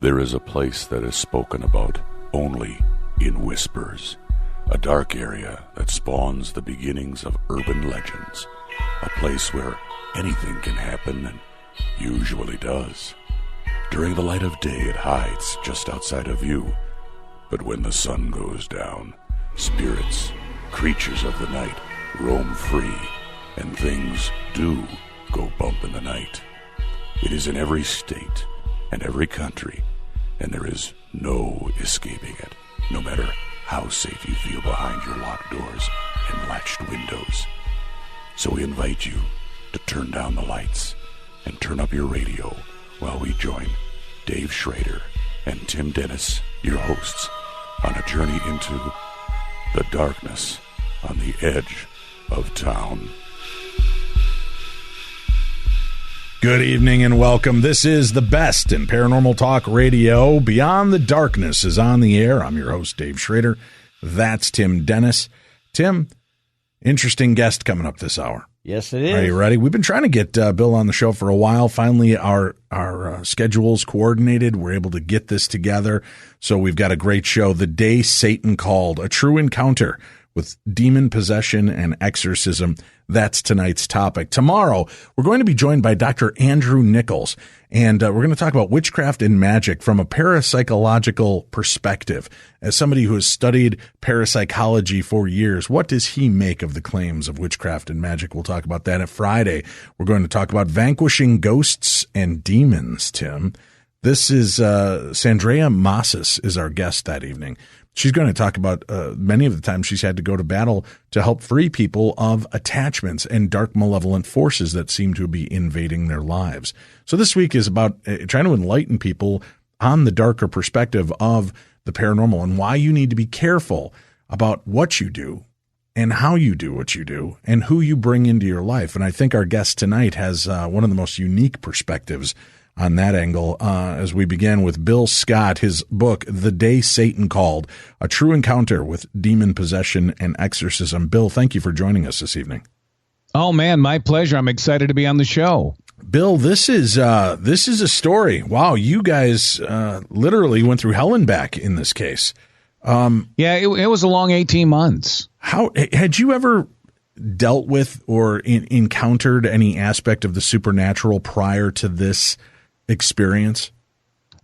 There is a place that is spoken about only in whispers, a dark area that spawns the beginnings of urban legends, a place where anything can happen and usually does. During the light of day, it hides just outside of view, but when the sun goes down, spirits, creatures of the night, roam free, and things do go bump in the night. It is in every state and every country, and there is no escaping it, no matter how safe you feel behind your locked doors and latched windows. So we invite you to turn down the lights and turn up your radio while we join Dave Schrader and Tim Dennis, your hosts, on a journey into the darkness on the edge of town. Good evening and welcome. This is the best in paranormal talk radio. Beyond the Darkness is on the air. I'm your host, Dave Schrader. That's Tim Dennis. Tim, interesting guest coming up this hour. Yes, it is. Are you ready? We've been trying to get Bill on the show for a while. Finally, our schedules coordinated. We're able to get this together. So we've got a great show. The Day Satan Called, a true encounter with demon possession and exorcism. That's tonight's topic. Tomorrow, we're going to be joined by Dr. Andrew Nichols, and we're going to talk about witchcraft and magic from a parapsychological perspective. As somebody who has studied parapsychology for years, what does he make of the claims of witchcraft and magic? We'll talk about that. At Friday, we're going to talk about vanquishing ghosts and demons, Tim. This is Sandrea Massis is our guest that evening. She's going to talk about many of the times she's had to go to battle to help free people of attachments and dark malevolent forces that seem to be invading their lives. So this week is about trying to enlighten people on the darker perspective of the paranormal and why you need to be careful about what you do and how you do what you do and who you bring into your life. And I think our guest tonight has one of the most unique perspectives on that angle, as we begin with Bill Scott, his book, The Day Satan Called, a true encounter with demon possession and exorcism. Bill, thank you for joining us this evening. Oh, man, my pleasure. I'm excited to be on the show. Bill, this is a story. Wow, you guys literally went through hell and back in this case. Yeah, it was a long 18 months. How had you ever dealt with or encountered any aspect of the supernatural prior to this experience?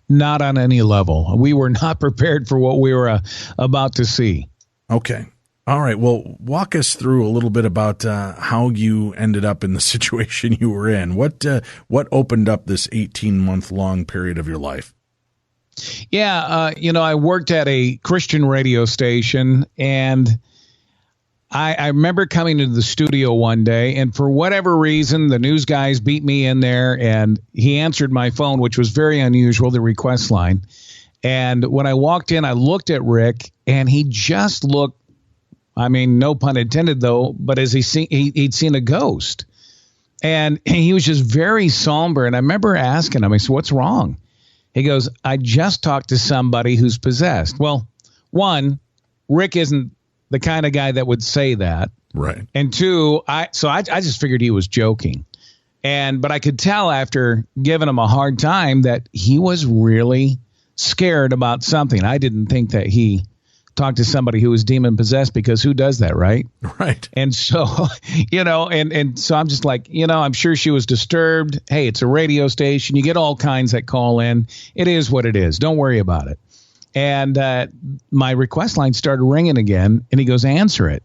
Not on any level. We were not prepared for what we were about to see. Okay. All right. Well, walk us through a little bit about how you ended up in the situation you were in. What opened up this 18-month-long period of your life? Yeah, I worked at a Christian radio station, and I remember coming into the studio one day, and for whatever reason, the news guys beat me in there, and he answered my phone, which was very unusual, the request line. And when I walked in, I looked at Rick, and he just looked, I mean, no pun intended, though, but as he'd seen a ghost. And he was just very somber, and I remember asking him, I said, "What's wrong?" He goes, "I just talked to somebody who's possessed." Well, one, Rick isn't the kind of guy that would say that. Right. And two, I just figured he was joking. But I could tell after giving him a hard time that he was really scared about something. I didn't think that he talked to somebody who was demon possessed, because who does that, right? Right. And so, and so I'm just like, I'm sure she was disturbed. Hey, it's a radio station. You get all kinds that call in. It is what it is. Don't worry about it. And my request line started ringing again, and he goes, "Answer it."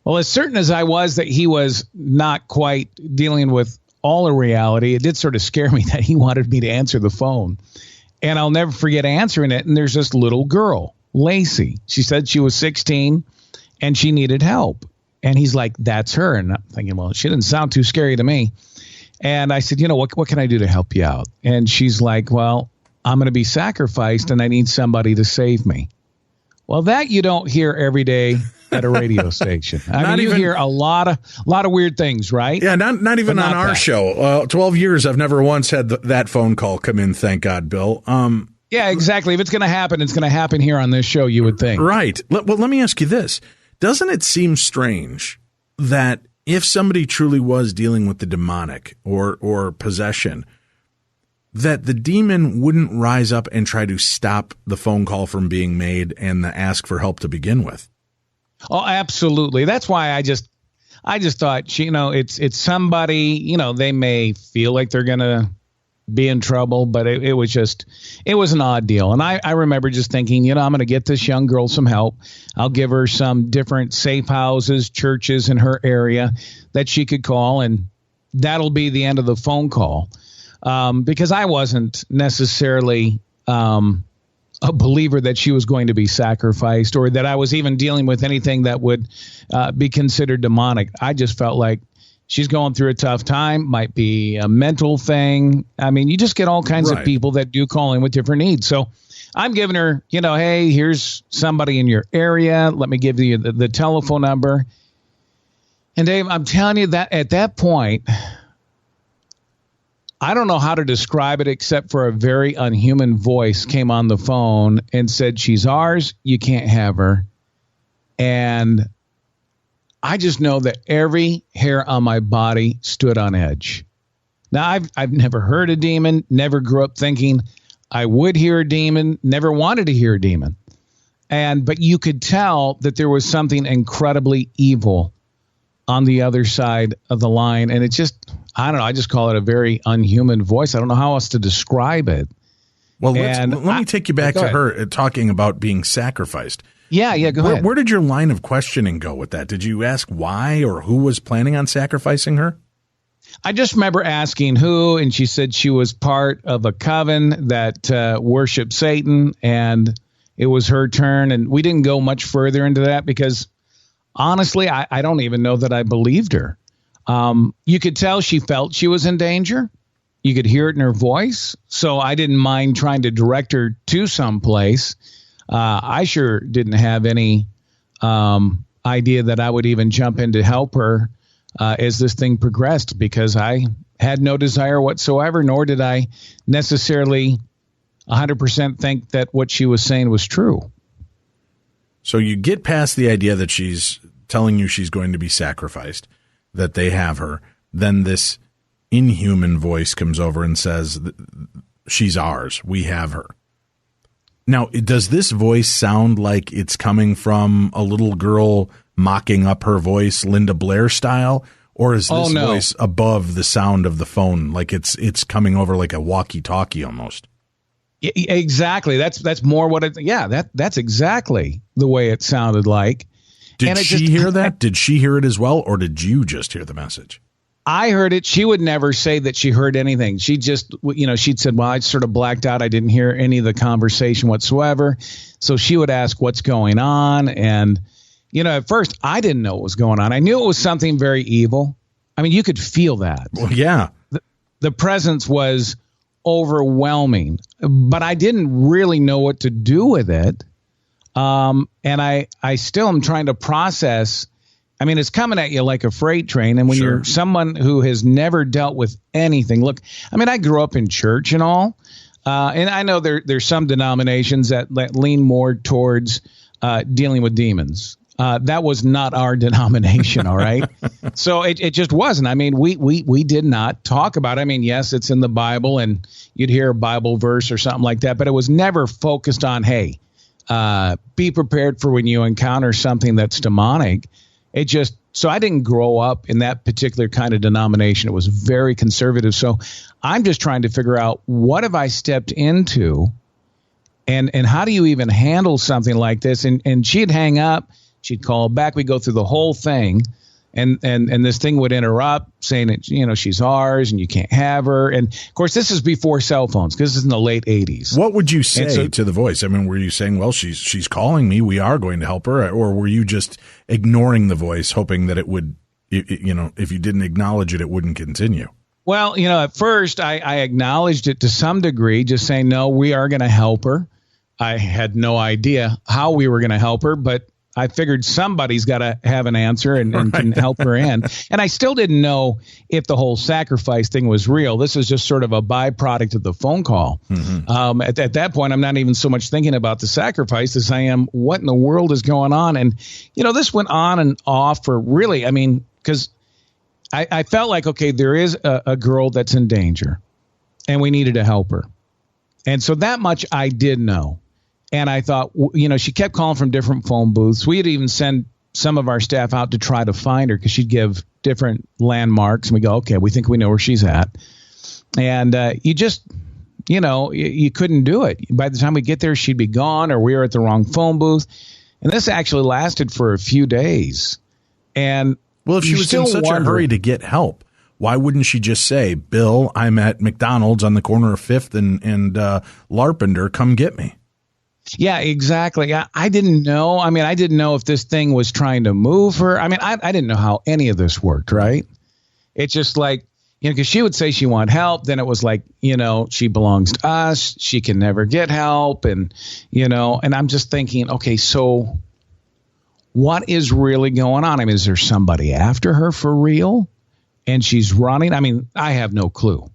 Well, as certain as I was that he was not quite dealing with all of reality, it did sort of scare me that he wanted me to answer the phone. And I'll never forget answering it, and there's this little girl, Lacey. She said she was 16, and she needed help. And he's like, "That's her." And I'm thinking, well, she didn't sound too scary to me. And I said, what can I do to help you out? And she's like, "Well, I'm going to be sacrificed, and I need somebody to save me." Well, that you don't hear every day at a radio station. You hear a lot of weird things, right? Yeah, not even on our show. 12 years, I've never once had that phone call come in, thank God, Bill. Yeah, exactly. If it's going to happen, it's going to happen here on this show, you would think. Right. Well, let me ask you this. Doesn't it seem strange that if somebody truly was dealing with the demonic or possession, that the demon wouldn't rise up and try to stop the phone call from being made and the ask for help to begin with. Oh, absolutely. That's why I just thought, it's somebody, they may feel like they're going to be in trouble, but it was an odd deal. And I remember just thinking, I'm going to get this young girl some help. I'll give her some different safe houses, churches in her area that she could call, and that'll be the end of the phone call. Because I wasn't necessarily a believer that she was going to be sacrificed or that I was even dealing with anything that would be considered demonic. I just felt like she's going through a tough time, might be a mental thing. I mean, you just get all kinds of people that do call in with different needs. So I'm giving her, hey, here's somebody in your area. Let me give you the telephone number. And Dave, I'm telling you that at that point, I don't know how to describe it except for a very unhuman voice came on the phone and said, she's ours. You can't have her. And I just know that every hair on my body stood on edge. Now, I've never heard a demon, never grew up thinking I would hear a demon, never wanted to hear a demon. But you could tell that there was something incredibly evil on the other side of the line. And it just, I don't know, I just call it a very unhuman voice. I don't know how else to describe it. Well, let me take you back to her talking about being sacrificed. Yeah, go ahead. Where did your line of questioning go with that? Did you ask why or who was planning on sacrificing her? I just remember asking who, and she said she was part of a coven that worshiped Satan, and it was her turn. And we didn't go much further into that because, honestly, I don't even know that I believed her. You could tell she felt she was in danger. You could hear it in her voice. So I didn't mind trying to direct her to some place. I sure didn't have any idea that I would even jump in to help her as this thing progressed, because I had no desire whatsoever, nor did I necessarily 100% think that what she was saying was true. So you get past the idea that she's telling you she's going to be sacrificed, that they have her. Then this inhuman voice comes over and says, she's ours. We have her. Now, does this voice sound like it's coming from a little girl mocking up her voice, Linda Blair style? Or is this voice above the sound of the phone, like it's coming over like a walkie-talkie almost? Exactly. That's more what it. Yeah, that's exactly the way it sounded like. Did she hear that? Did she hear it as well, or did you just hear the message? I heard it. She would never say that she heard anything. She just, she'd said, well, I sort of blacked out. I didn't hear any of the conversation whatsoever. So she would ask what's going on. And, at first I didn't know what was going on. I knew it was something very evil. I mean, you could feel that. Well, yeah. The presence was overwhelming, but I didn't really know what to do with it. And I still am trying to process. I mean, it's coming at you like a freight train. And when you're someone who has never dealt with anything, look, I mean, I grew up in church and all. And I know there's some denominations that lean more towards dealing with demons. That was not our denomination. All right. So it just wasn't. I mean, we did not talk about it. I mean, yes, it's in the Bible and you'd hear a Bible verse or something like that, but it was never focused on, hey, be prepared for when you encounter something that's demonic. So I didn't grow up in that particular kind of denomination. It was very conservative. So I'm just trying to figure out, what have I stepped into, and how do you even handle something like this? And she'd hang up, she'd call back. We'd go through the whole thing. And this thing would interrupt saying that, she's ours and you can't have her. And of course, this is before cell phones, because this is in the late 80s. What would you say to the voice? I mean, were you saying, well, she's calling me, we are going to help her? Or were you just ignoring the voice, hoping that it would, if you didn't acknowledge it, it wouldn't continue? Well, at first I acknowledged it to some degree, just saying, no, we are going to help her. I had no idea how we were going to help her, but I figured somebody's got to have an answer and can help her in. And I still didn't know if the whole sacrifice thing was real. This is just sort of a byproduct of the phone call. Mm-hmm. At that point, I'm not even so much thinking about the sacrifice as I am what in the world is going on. And, this went on and off for really, because I felt like, okay, there is a girl that's in danger. and we needed to help her. And so that much I did know. And I thought, she kept calling from different phone booths. We'd even send some of our staff out to try to find her because she'd give different landmarks. And we go, okay, we think we know where she's at. And you just, you couldn't do it. By the time we get there, she'd be gone or we were at the wrong phone booth. And this actually lasted for a few days. And well, if she was in such a hurry to get help, why wouldn't she just say, Bill, I'm at McDonald's on the corner of 5th and Larpenter, come get me? Yeah, exactly. I didn't know. I mean, I didn't know if this thing was trying to move her. I mean, I didn't know how any of this worked, right? It's just like, because she would say she wanted help. Then it was like, she belongs to us. She can never get help. And, and I'm just thinking, okay, so what is really going on? I mean, is there somebody after her for real? And she's running? I mean, I have no clue.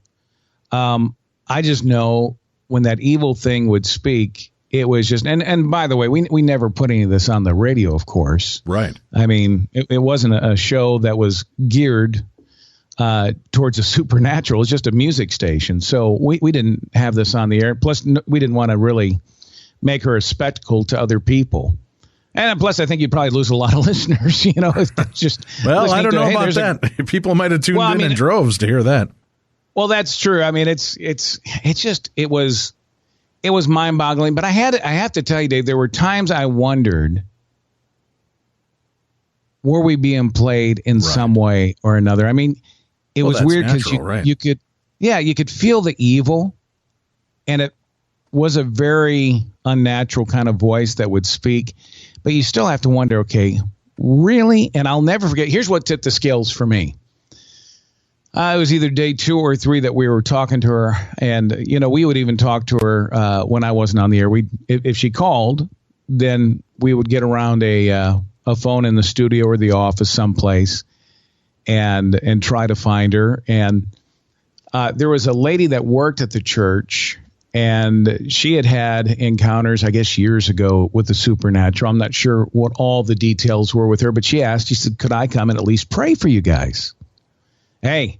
I just know when that evil thing would speak, it was just, and by the way, we never put any of this on the radio, of course. Right. I mean, it wasn't a show that was geared towards the supernatural. It's just a music station. So we didn't have this on the air. Plus, we didn't want to really make her a spectacle to other people. And plus, I think you'd probably lose a lot of listeners, just. Well, I don't know about that. People might have tuned in droves to hear that. Well, that's true. I mean, it was mind-boggling. But I have to tell you, Dave, there were times I wondered, were we being played in some way or another? I mean, it was weird because you could feel the evil, and it was a very unnatural kind of voice that would speak. But you still have to wonder, okay, really? And I'll never forget. Here's what tipped the scales for me. It was either day 2 or 3 that we were talking to her. And, we would even talk to her when I wasn't on the air. If she called, then we would get around a phone in the studio or the office someplace and try to find her. And there was a lady that worked at the church. And she had encounters, I guess, years ago with the supernatural. I'm not sure what all the details were with her, but she said, could I come and at least pray for you guys? Hey,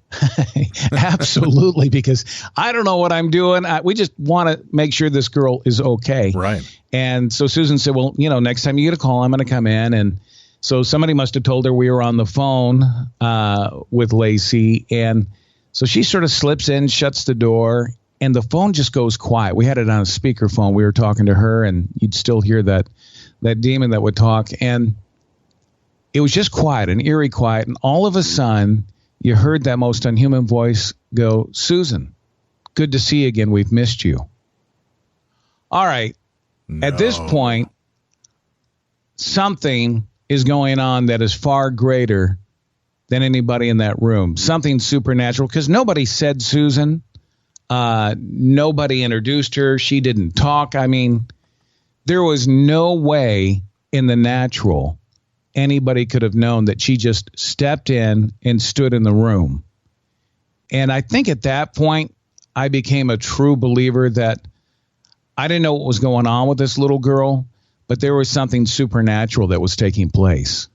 absolutely, because I don't know what I'm doing. We just want to make sure this girl is okay. Right. And so Susan said, well, next time you get a call, I'm going to come in. And so somebody must have told her we were on the phone with Lacey. And so she sort of slips in, shuts the door. And the phone just goes quiet. We had it on a speakerphone. We were talking to her, and you'd still hear that demon that would talk. And it was just quiet, an eerie quiet. And all of a sudden, you heard that most unhuman voice go, Susan, good to see you again. We've missed you. All right. No. At this point, something is going on that is far greater than anybody in that room. Something supernatural, because nobody said Susan. Nobody introduced her. She didn't talk. I mean, there was no way in the natural anybody could have known that she just stepped in and stood in the room. And I think at that point, I became a true believer that I didn't know what was going on with this little girl, but there was something supernatural that was taking place.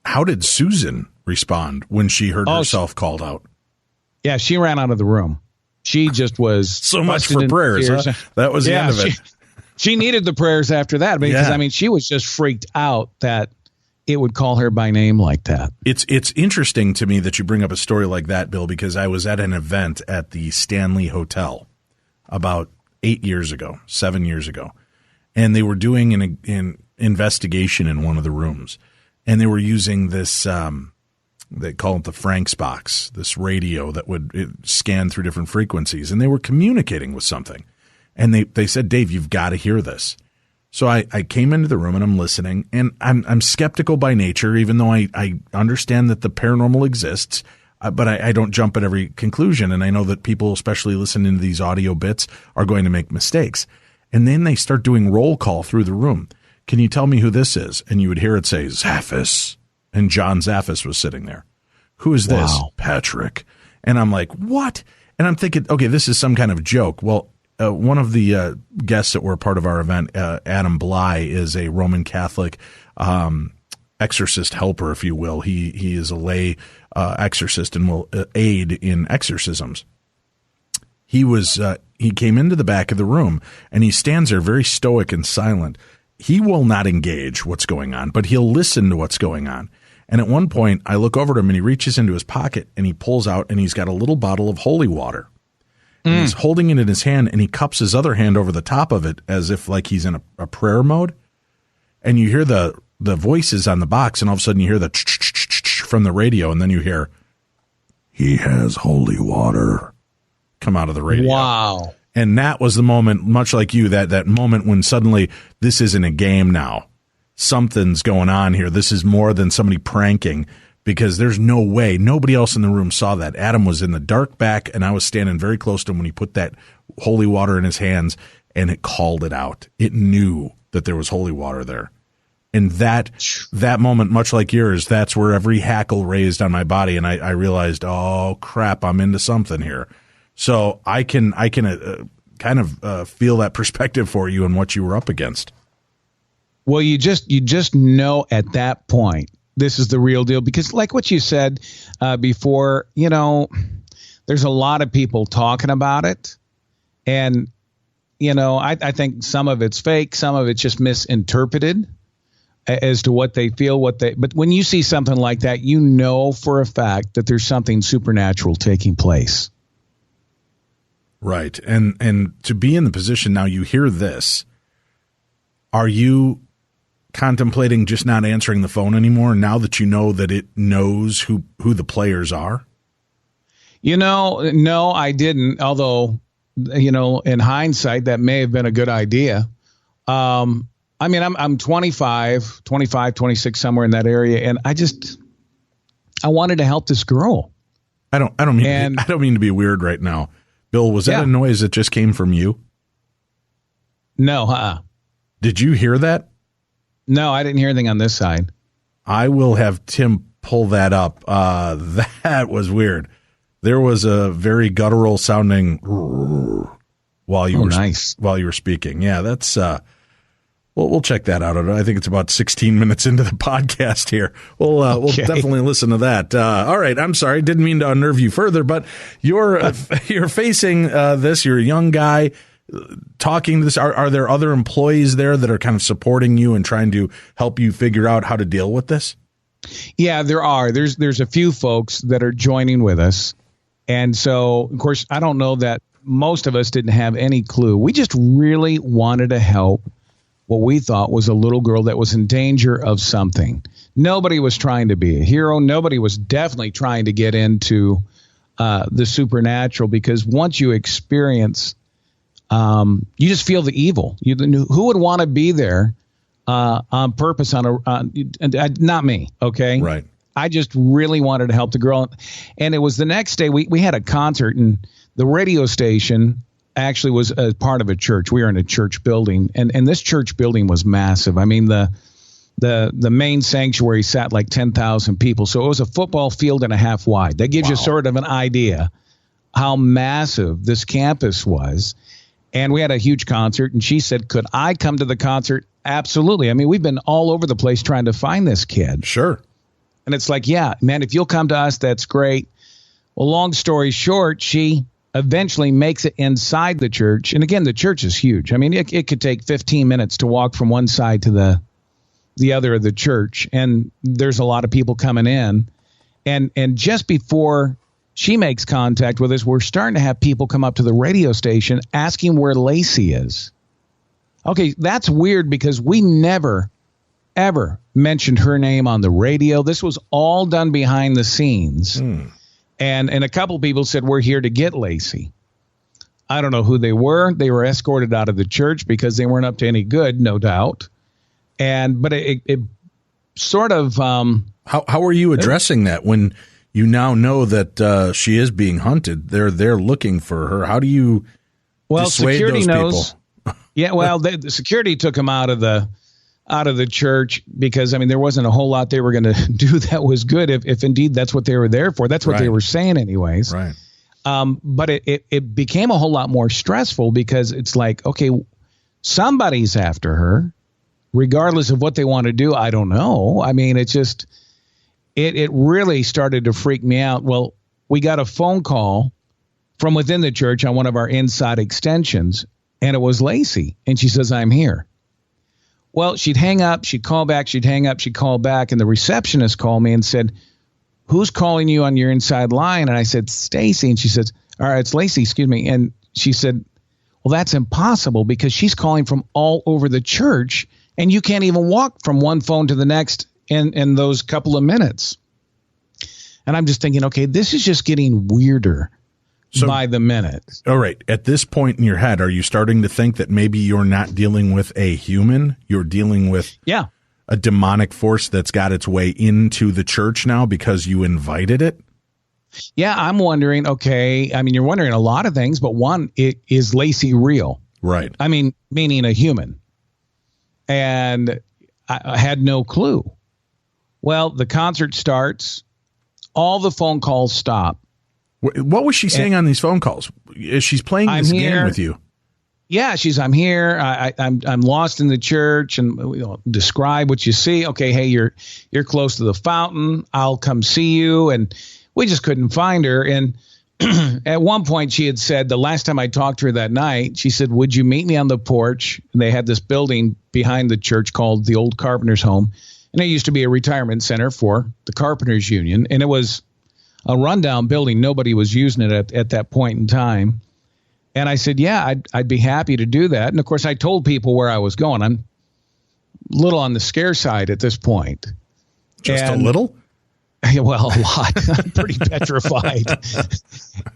How did Susan respond when she heard herself called out? Yeah, she ran out of the room. She just was so much for prayers. Huh? That was the end of it. She needed the prayers after that because, I mean, she was just freaked out that it would call her by name like that. It's interesting to me that you bring up a story like that, Bill, because I was at an event at the Stanley Hotel about 7 years ago, and they were doing an investigation in one of the rooms, and they were using this they call it the Frank's box, this radio that would scan through different frequencies, and they were communicating with something. And they said, Dave, you've got to hear this. So I came into the room and I'm listening, and I'm skeptical by nature, even though I understand that the paranormal exists, but I don't jump at every conclusion. And I know that people, especially listening to these audio bits, are going to make mistakes. And then they start doing roll call through the room. Can you tell me who this is? And you would hear it say, Zaffis. And John Zaffis was sitting there. Who is this? Wow. Patrick. And I'm like, what? And I'm thinking, okay, this is some kind of joke. Well, one of the guests that were part of our event, Adam Bly, is a Roman Catholic exorcist helper, if you will. He is a lay exorcist and will aid in exorcisms. he came into the back of the room, and he stands there very stoic and silent. He will not engage what's going on, but he'll listen to what's going on. And at one point, I look over to him, and he reaches into his pocket, and he pulls out, and he's got a little bottle of holy water. And he's holding it in his hand, and he cups his other hand over the top of it as if like he's in a prayer mode. And you hear the voices on the box, and all of a sudden you hear the from the radio, and then you hear, "He has holy water," come out of the radio. Wow. And that was the moment, much like you, that moment when suddenly this isn't a game now. Something's going on here. This is more than somebody pranking, because there's no way. Nobody else in the room saw that. Adam was in the dark back, and I was standing very close to him when he put that holy water in his hands, and it called it out. It knew that there was holy water there. And that moment, much like yours, that's where every hackle raised on my body, and I realized, oh, crap, I'm into something here. So I can kind of feel that perspective for you and what you were up against. Well, you just know at that point, this is the real deal, because like what you said before, there's a lot of people talking about it, and I think some of it's fake, some of it's just misinterpreted as to what they feel, but when you see something like that, you know for a fact that there's something supernatural taking place. Right. And to be in the position now, you hear this. Are you contemplating just not answering the phone anymore now that you know that it knows who the players are? No, I didn't. Although, in hindsight, that may have been a good idea. I'm 25, 26, somewhere in that area, and I wanted to help this girl. I don't mean to be weird right now. Bill, was that a noise that just came from you? No, Did you hear that? No, I didn't hear anything on this side. I will have Tim pull that up. That was weird. There was a very guttural sounding while you were speaking. Yeah, that's we'll check that out. I think it's about 16 minutes into the podcast here. We'll definitely listen to that. All right, I'm sorry, didn't mean to unnerve you further, but you're facing this. You're a young guy talking to this. Are there other employees there that are kind of supporting you and trying to help you figure out how to deal with this? Yeah, there are. There's a few folks that are joining with us. And so, of course, I don't know that most of us didn't have any clue. We just really wanted to help what we thought was a little girl that was in danger of something. Nobody was trying to be a hero. Nobody was definitely trying to get into the supernatural, because once you experience, you just feel the evil. Who would want to be there on purpose? Not me. Okay. Right. I just really wanted to help the girl. And it was the next day we had a concert, and the radio station actually was a part of a church. We were in a church building, and this church building was massive. I mean, the main sanctuary sat like 10,000 people. So it was a football field and a half wide. That gives you sort of an idea how massive this campus was. And we had a huge concert, and she said, could I come to the concert? Absolutely. I mean, we've been all over the place trying to find this kid. Sure. And it's like, yeah, man, if you'll come to us, that's great. Well, long story short, she eventually makes it inside the church. And again, the church is huge. I mean, it could take 15 minutes to walk from one side to the other of the church. And there's a lot of people coming in. And just before she makes contact with us, we're starting to have people come up to the radio station asking where Lacey is. Okay, that's weird, because we never, ever mentioned her name on the radio. This was all done behind the scenes. And a couple people said, we're here to get Lacey. I don't know who they were. They were escorted out of the church because they weren't up to any good, no doubt. But it sort of... How are you addressing that when you now know that she is being hunted? They're looking for her. How do you dissuade security those knows, people? Yeah, well, the security took them out of the church, because, I mean, there wasn't a whole lot they were going to do that was good, if indeed that's what they were there for. That's what they were saying anyways. Right. But it became a whole lot more stressful, because it's like, okay, somebody's after her, regardless of what they want to do. I don't know. I mean, it's just, it really started to freak me out. Well, we got a phone call from within the church on one of our inside extensions, and it was Lacey. And she says, I'm here. Well, she'd hang up, she'd call back, she'd hang up, she'd call back, and the receptionist called me and said, who's calling you on your inside line? And I said, Stacy. And she says, all right, it's Lacey, excuse me. And she said, well, that's impossible because she's calling from all over the church, and you can't even walk from one phone to the next in those couple of minutes. And I'm just thinking, okay, this is just getting weirder by the minute. All right. At this point in your head, are you starting to think that maybe you're not dealing with a human? You're dealing with a demonic force that's got its way into the church now because you invited it? Yeah, I'm wondering, okay, I mean, you're wondering a lot of things, but one, is Lacey real? Right. I mean, meaning a human. And I had no clue. Well, the concert starts. All the phone calls stop. What was she saying on these phone calls? She's playing this game with you. Yeah, I'm here. I'm lost in the church, and describe what you see. Okay, hey, you're close to the fountain. I'll come see you. And we just couldn't find her. And at one point, she had said, the last time I talked to her that night, she said, would you meet me on the porch? And they had this building behind the church called the Old Carpenter's Home. And it used to be a retirement center for the Carpenters Union. And it was a rundown building. Nobody was using it at that point in time. And I said, yeah, I'd be happy to do that. And, of course, I told people where I was going. I'm a little on the scare side at this point. Just a little? Well, a lot. I'm pretty petrified.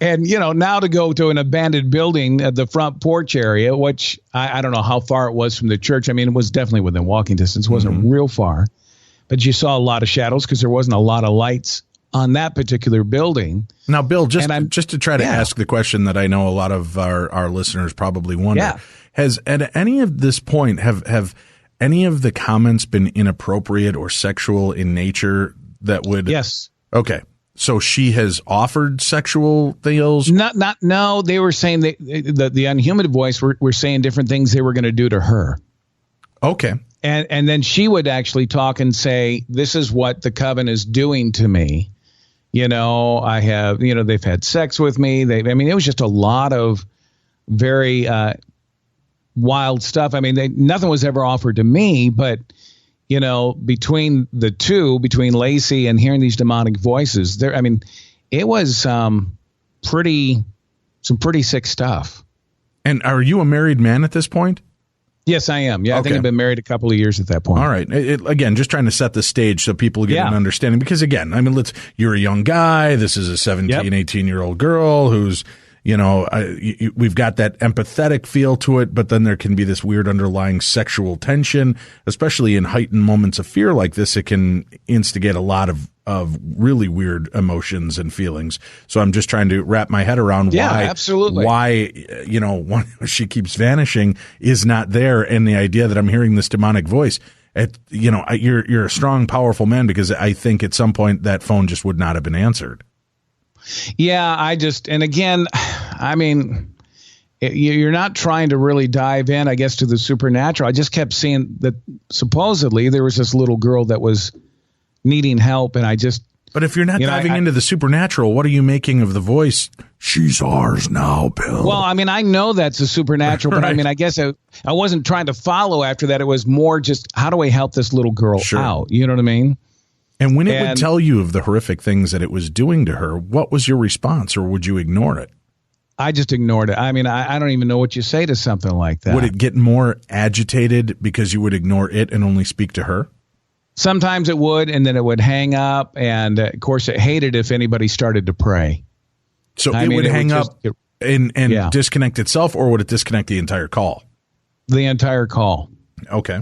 And, now to go to an abandoned building at the front porch area, which I don't know how far it was from the church. I mean, it was definitely within walking distance. It wasn't real far. But you saw a lot of shadows because there wasn't a lot of lights on that particular building. Now, Bill, just to try to ask the question that I know a lot of our listeners probably wonder, has at any of this point, have any of the comments been inappropriate or sexual in nature that would? Yes. Okay. So she has offered sexual deals? No, they were saying the unhuman voice were saying different things they were going to do to her. Okay. And then she would actually talk and say, this is what the coven is doing to me. I have, they've had sex with me. It was just a lot of very wild stuff. I mean, nothing was ever offered to me, but, between the two, between Lacey and hearing these demonic voices it was some pretty sick stuff. And are you a married man at this point? Yes, I am. Yeah, okay. I think I've been married a couple of years at that point. All right. Again, just trying to set the stage so people get an understanding. Because, again, you're a young guy. This is a 17, 18-year-old girl who's, we've got that empathetic feel to it, but then there can be this weird underlying sexual tension, especially in heightened moments of fear like this. It can instigate a lot of really weird emotions and feelings. So I'm just trying to wrap my head around why she keeps vanishing is not there. And the idea that I'm hearing this demonic voice, you're a strong, powerful man, because I think at some point that phone just would not have been answered. Yeah, you're not trying to really dive in, I guess, to the supernatural. I just kept seeing that supposedly there was this little girl that was needing help, and But if you're not diving into the supernatural, what are you making of the voice? She's ours now, Bill. Well, I know that's a supernatural, but right. I guess I wasn't trying to follow after that. It was more just, how do I help this little girl out? You know what I mean? And when it would tell you of the horrific things that it was doing to her, what was your response, or would you ignore it? I just ignored it. I don't even know what you say to something like that. Would it get more agitated because you would ignore it and only speak to her? Sometimes it would, and then it would hang up. And, of course, it hated if anybody started to pray. So it would hang up and disconnect itself, or would it disconnect the entire call? The entire call. Okay.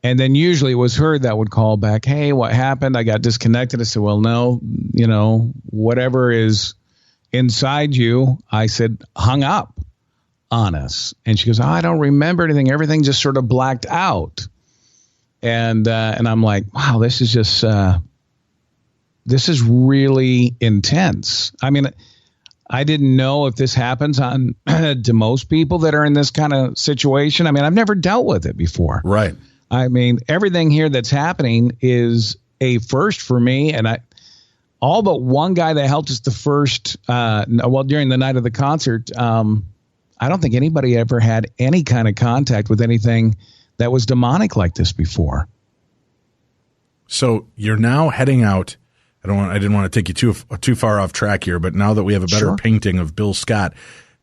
And then usually it was her that would call back, hey, what happened? I got disconnected. I said, well, no, whatever is inside you, I said, hung up on us. And she goes, I don't remember anything. Everything just sort of blacked out. And I'm like, wow, this is just, this is really intense. I didn't know if this happens to most people that are in this kind of situation. I've never dealt with it before. Right. Everything here that's happening is a first for me. And all but one guy that helped us the first, during the night of the concert, I don't think anybody ever had any kind of contact with anything that was demonic like this before. So you're now heading out. I didn't want to take you too far off track here, but now that we have a better painting of Bill Scott,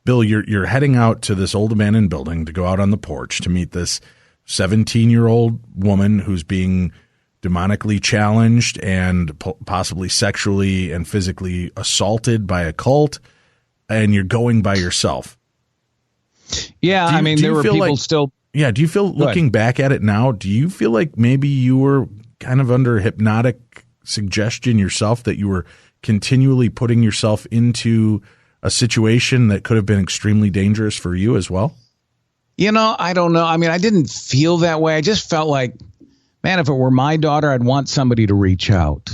Bill, you're heading out to this old abandoned building to go out on the porch to meet this 17-year-old woman who's being demonically challenged and possibly sexually and physically assaulted by a cult, and you're going by yourself. Yeah, I mean, there were people still. Yeah, do you feel, looking back at it now, do you feel like maybe you were kind of under hypnotic suggestion yourself, that you were continually putting yourself into a situation that could have been extremely dangerous for you as well? I don't know. I mean, I didn't feel that way. I just felt like, man, if it were my daughter, I'd want somebody to reach out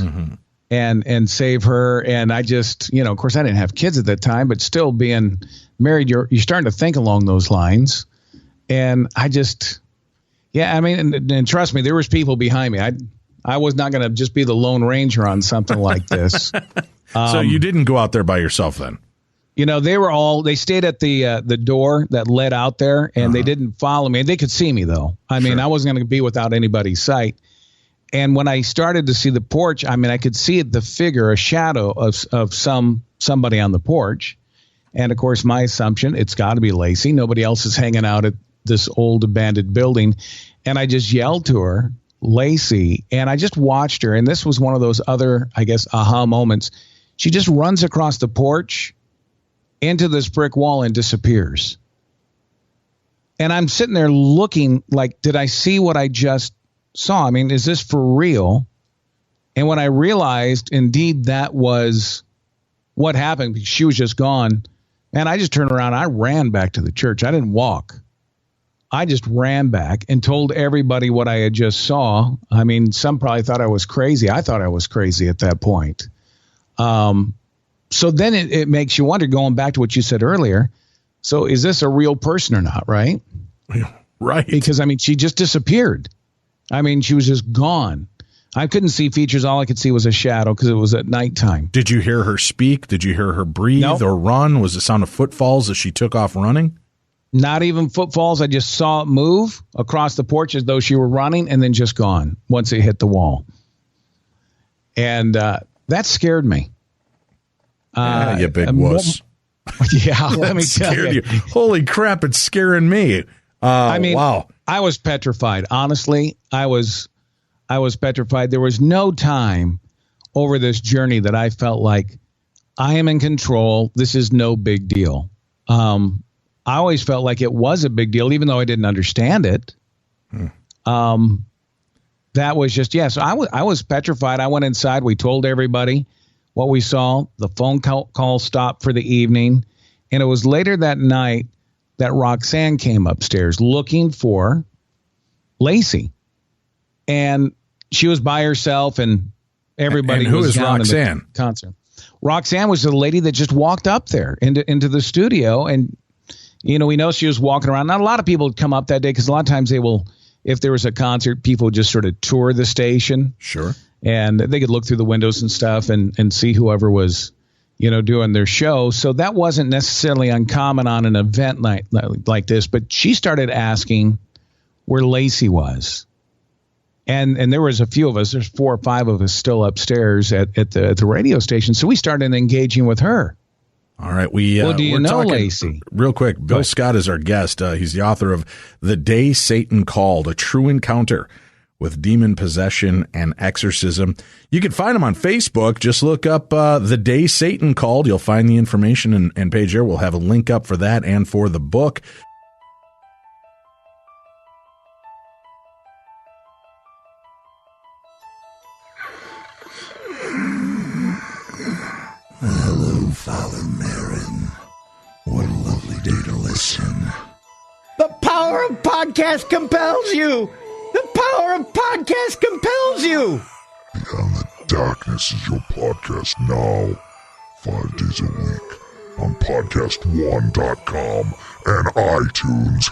and save her. And I just, of course, I didn't have kids at that time, but still being married, you're starting to think along those lines. And I just, I mean, and trust me, there was people behind me. I was not going to just be the Lone Ranger on something like this. So you didn't go out there by yourself then? They stayed at the door that led out there, and they didn't follow me. They could see me, though. I mean, I wasn't going to be without anybody's sight. And when I started to see the porch, I mean, I could see the figure, a shadow of somebody on the porch. And, of course, my assumption, it's got to be Lacey. Nobody else is hanging out at this old abandoned building. And I just yelled to her, Lacey, and I just watched her. And this was one of those other, I guess, aha moments. She just runs across the porch into this brick wall and disappears. And I'm sitting there looking like, did I see what I just saw? I mean, is this for real? And when I realized, indeed, that was what happened, because she was just gone, and I just turned around. I ran back to the church. I didn't walk. I just ran back and told everybody what I had just saw. I mean, some probably thought I was crazy. I thought I was crazy at that point. So then it makes you wonder, going back to what you said earlier. So is this a real person or not? Right. Right. Because, I mean, she just disappeared. I mean, she was just gone. I couldn't see features. All I could see was a shadow because it was at nighttime. Did you hear her speak? Did you hear her breathe or run? Was the sound of footfalls as she took off running? Not even footfalls. I just saw it move across the porch as though she were running, and then just gone once it hit the wall. And that scared me. You big wuss. Yeah, let me tell you. Holy crap, it's scaring me. I mean, wow. I was petrified. Honestly, I was petrified. There was no time over this journey that I felt like I am in control. This is no big deal. I always felt like it was a big deal, even though I didn't understand it. That was just, so I was petrified. I went inside. We told everybody what we saw. The phone call stopped for the evening. And it was later that night that Roxanne came upstairs looking for Lacey. And she was by herself, and everybody and who was is down Roxanne? in the concert. Roxanne was the lady that just walked up there into the studio. And, we know she was walking around. Not a lot of people would come up that day, because a lot of times they will, if there was a concert, people would just sort of tour the station. Sure. And they could look through the windows and stuff and see whoever was, doing their show. So that wasn't necessarily uncommon on an event night like this. But she started asking where Lacey was. And there was a few of us. There's 4 or 5 of us still upstairs at the radio station. So we started engaging with her. All right. Do you we're know talking, Lacey? Real quick, Bill Scott is our guest. He's the author of The Day Satan Called, A True Encounter with Demon Possession and Exorcism. You can find him on Facebook. Just look up The Day Satan Called. You'll find the information and page there. We'll have a link up for that and for the book. Hello, Father Marin. What a lovely day to listen. The power of podcast compels you! The power of podcast compels you! Beyond the Darkness is your podcast now. 5 days a week on podcast1.com and iTunes.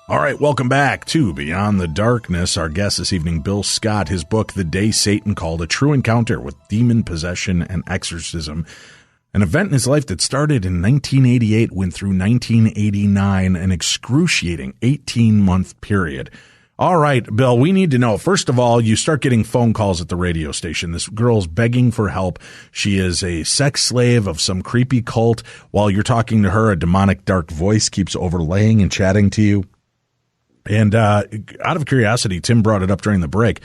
All right. right, welcome back to Beyond the Darkness. Our guest this evening, Bill Scott. His book, The Day Satan Called, A True Encounter with Demon Possession and Exorcism. An event in his life that started in 1988, went through 1989, an excruciating 18-month period. All right, Bill, we need to know. First of all, you start getting phone calls at the radio station. This girl's begging for help. She is a sex slave of some creepy cult. While you're talking to her, a demonic dark voice keeps overlaying and chatting to you. And out of curiosity, Tim brought it up during the break.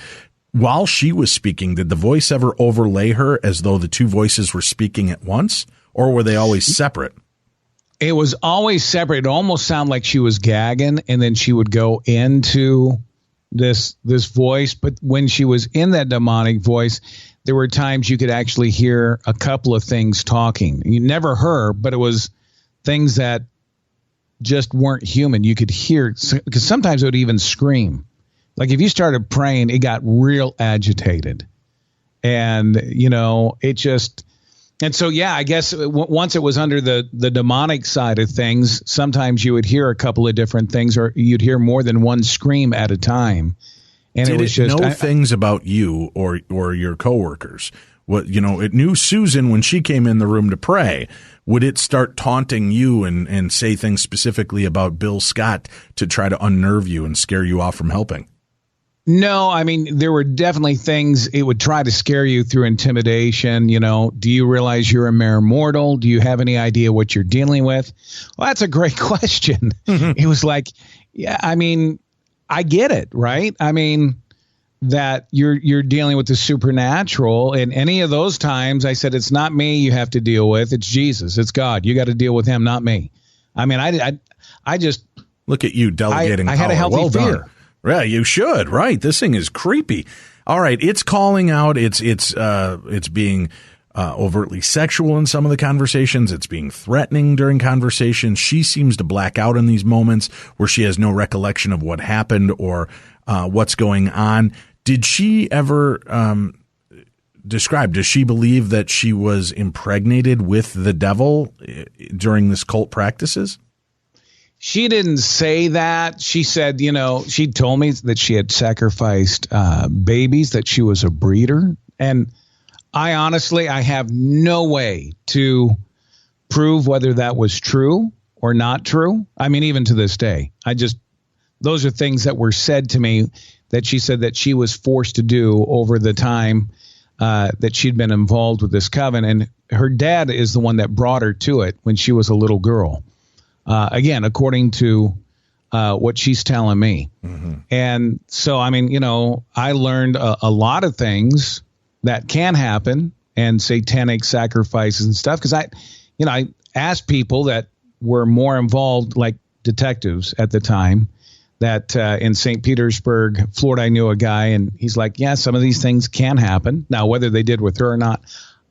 While she was speaking, did the voice ever overlay her as though the two voices were speaking at once, or were they always separate? It was always separate. It almost sounded like she was gagging, and then she would go into this voice. But when she was in that demonic voice, there were times you could actually hear a couple of things talking. You never her, but it was things that just weren't human. You could hear, because sometimes it would even scream. Like if you started praying, it got real agitated. And, it just... And so, yeah, I guess once it was under the demonic side of things, sometimes you would hear a couple of different things, or you'd hear more than one scream at a time. And Did it was just know things about you or your coworkers. What it knew Susan when she came in the room to pray. Would it start taunting you and say things specifically about Bill Scott to try to unnerve you and scare you off from helping? No, I mean, there were definitely things it would try to scare you through intimidation. Do you realize you're a mere mortal? Do you have any idea what you're dealing with? Well, that's a great question. It was like, yeah, I mean, I get it, right? I mean, that you're dealing with the supernatural. And any of those times I said, it's not me you have to deal with. It's Jesus. It's God. You got to deal with him, not me. I mean, I just look at you delegating. I had a healthy fear. Done. Yeah, you should. Right. This thing is creepy. All right. It's calling out. It's being overtly sexual in some of the conversations. It's being threatening during conversations. She seems to black out in these moments where she has no recollection of what happened or what's going on. Did she ever describe, does she believe that she was impregnated with the devil during this cult practices? She didn't say that. She said, she told me that she had sacrificed babies, that she was a breeder. And I have no way to prove whether that was true or not true. I mean, even to this day, those are things that were said to me that she said that she was forced to do over the time that she'd been involved with this coven. And her dad is the one that brought her to it when she was a little girl. Again, according to what she's telling me. Mm-hmm. And so, I mean, I learned a lot of things that can happen and satanic sacrifices and stuff. Because I asked people that were more involved, like detectives at the time, that in St. Petersburg, Florida, I knew a guy, and he's like, yeah, some of these things can happen. Now, whether they did with her or not,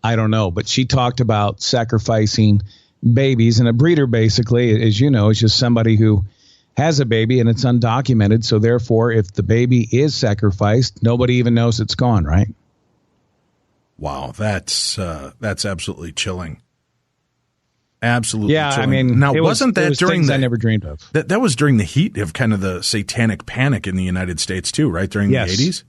I don't know. But she talked about sacrificing babies, and a breeder, basically, as you know, is just somebody who has a baby and it's undocumented. So therefore, if the baby is sacrificed, nobody even knows it's gone, right? Wow, that's absolutely chilling. Absolutely. Yeah, chilling. I mean, now wasn't that during I never dreamed of. That was during the heat of kind of the satanic panic in the United States too, right? During the 80s?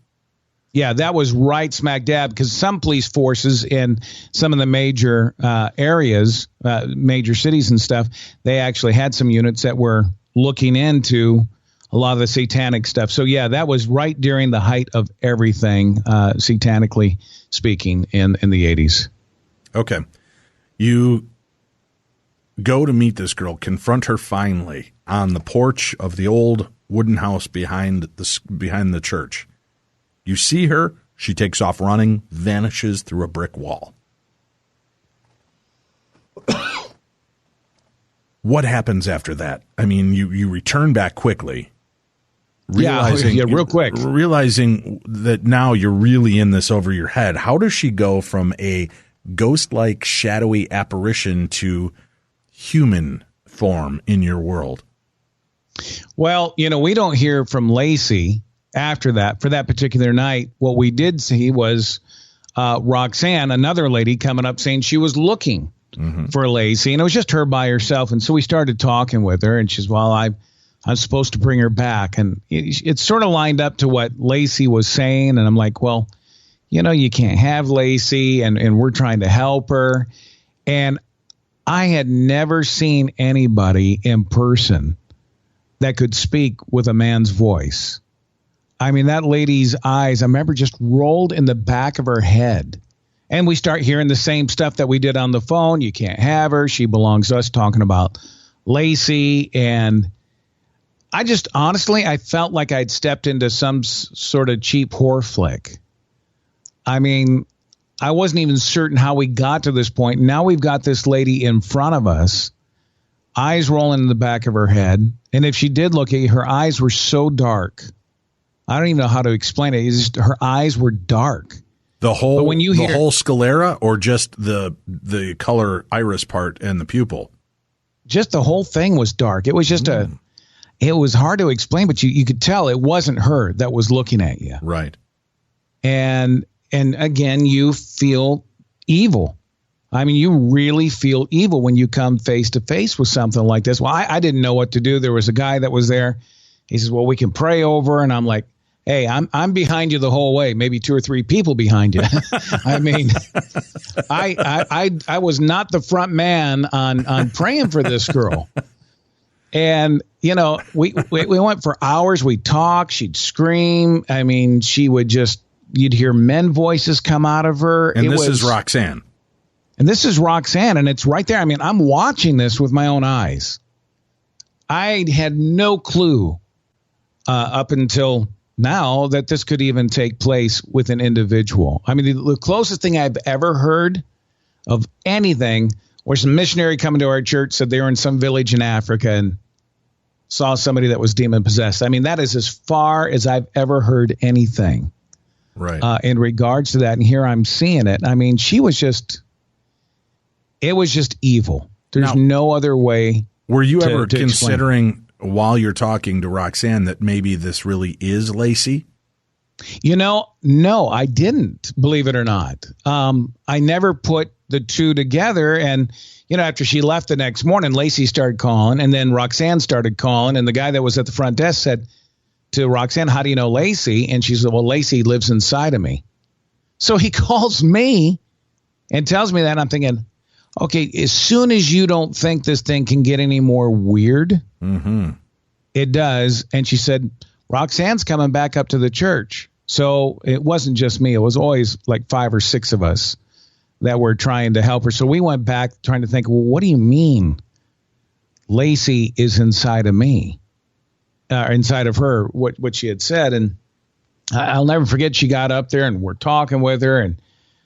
Yeah, that was right smack dab, because some police forces in some of the major areas, major cities and stuff, they actually had some units that were looking into a lot of the satanic stuff. So, yeah, that was right during the height of everything, satanically speaking, in the 80s. Okay. You go to meet this girl, confront her finally on the porch of the old wooden house behind the church. You see her, she takes off running, vanishes through a brick wall. What happens after that? I mean, you return back quickly. Real quick. Realizing that now you're really in this over your head. How does she go from a ghost-like, shadowy apparition to human form in your world? Well, we don't hear from Lacey after that, for that particular night. What we did see was Roxanne, another lady, coming up saying she was looking for Lacey, and it was just her by herself. And so we started talking with her, and she's, well, I'm supposed to bring her back. And it's sort of lined up to what Lacey was saying. And I'm like, well, you can't have Lacey, and we're trying to help her. And I had never seen anybody in person that could speak with a man's voice. I mean, that lady's eyes, I remember, just rolled in the back of her head. And we start hearing the same stuff that we did on the phone. You can't have her. She belongs to us, talking about Lacey. And I just, honestly, I felt like I'd stepped into some sort of cheap horror flick. I mean, I wasn't even certain how we got to this point. Now we've got this lady in front of us, eyes rolling in the back of her head. And if she did look at you, her eyes were so dark. I don't even know how to explain it. It's just, her eyes were dark. The whole sclera, or just the color iris part and the pupil? Just the whole thing was dark. It was just it was hard to explain, but you could tell it wasn't her that was looking at you. Right. And again, you feel evil. I mean, you really feel evil when you come face to face with something like this. Well, I didn't know what to do. There was a guy that was there. He says, well, we can pray over. And I'm like, hey, I'm behind you the whole way. Maybe 2 or 3 people behind you. I mean, I was not the front man on praying for this girl. And, we went for hours. We talked. She'd scream. I mean, you'd hear men voices come out of her. And this is Roxanne. And this is Roxanne. And it's right there. I mean, I'm watching this with my own eyes. I had no clue up until now that this could even take place with an individual. I mean, the closest thing I've ever heard of anything was some missionary coming to our church, said they were in some village in Africa and saw somebody that was demon possessed. I mean, that is as far as I've ever heard anything. Right. In regards to that. And here I'm seeing it. I mean, it was just evil. There's no other way. Were you ever considering, while you're talking to Roxanne, that maybe this really is Lacey? No, I didn't, believe it or not. I never put the two together. And, after she left the next morning, Lacey started calling, and then Roxanne started calling. And the guy that was at the front desk said to Roxanne, how do you know Lacey? And she said, well, Lacey lives inside of me. So he calls me and tells me that. And I'm thinking, okay, as soon as you don't think this thing can get any more weird, it does. And she said, Roxanne's coming back up to the church. So it wasn't just me. It was always like 5 or 6 of us that were trying to help her. So we went back trying to think, well, what do you mean Lacey is inside of me, inside of her, what she had said? And I'll never forget, she got up there and we're talking with her, and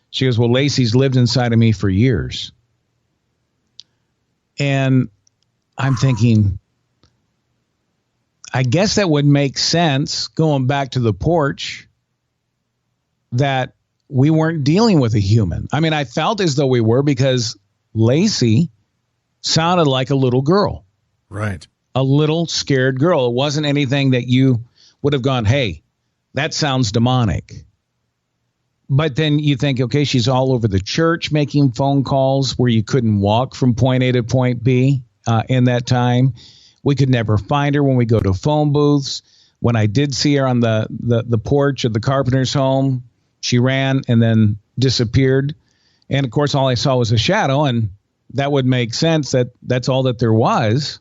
she goes, well, Lacey's lived inside of me for years. And I'm thinking, I guess that would make sense, going back to the porch, that we weren't dealing with a human. I mean, I felt as though we were, because Lacey sounded like a little girl. Right. A little scared girl. It wasn't anything that you would have gone, hey, that sounds demonic. But then you think, okay, she's all over the church making phone calls where you couldn't walk from point A to point B in that time. We could never find her when we go to phone booths. When I did see her on the porch of the carpenter's home, she ran and then disappeared. And, of course, all I saw was a shadow, and that would make sense that that's all that there was.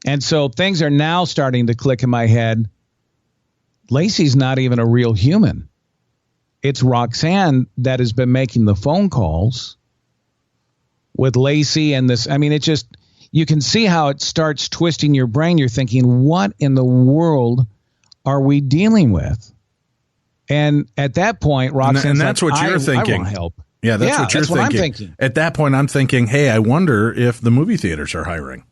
And so things are now starting to click in my head. Lacey's not even a real human. It's Roxanne that has been making the phone calls with Lacey and this. I mean, it just, you can see how it starts twisting your brain. You're thinking, what in the world are we dealing with? And at that point, Roxanne, and that's what you're thinking. I want help. Yeah, that's what you're thinking. What I'm thinking. At that point, I'm thinking, hey, I wonder if the movie theaters are hiring.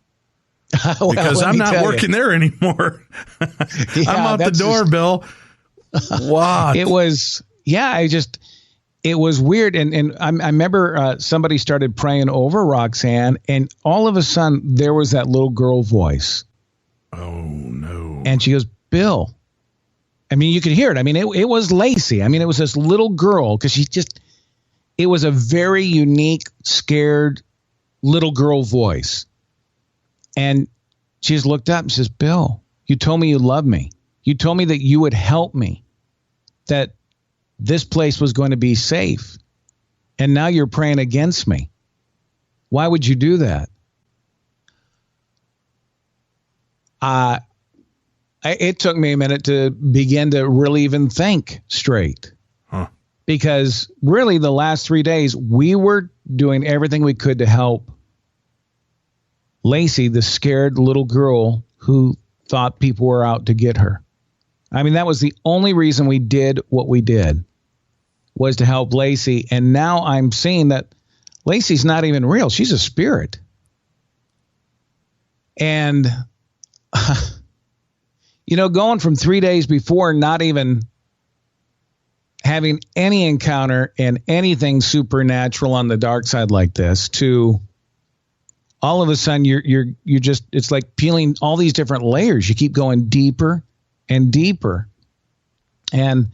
Well, because I'm not working there anymore. I'm out the door, Bill. What? It was, it was weird. And I remember somebody started praying over Roxanne, and all of a sudden there was that little girl voice. Oh, no. And she goes, Bill. I mean, you could hear it. I mean, it was Lacey. I mean, it was this little girl, because it was a very unique, scared little girl voice. And she just looked up and says, Bill, you told me you loved me. You told me that you would help me, that this place was going to be safe. And now you're praying against me. Why would you do that? It took me a minute to begin to really even think straight. Because really the last 3 days, we were doing everything we could to help Lacey, the scared little girl who thought people were out to get her. I mean, that was the only reason we did what we did, was to help Lacey. And now I'm seeing that Lacey's not even real. She's a spirit. And, going from 3 days before not even having any encounter and anything supernatural on the dark side like this to all of a sudden you're just, it's like peeling all these different layers. You keep going deeper and deeper. And,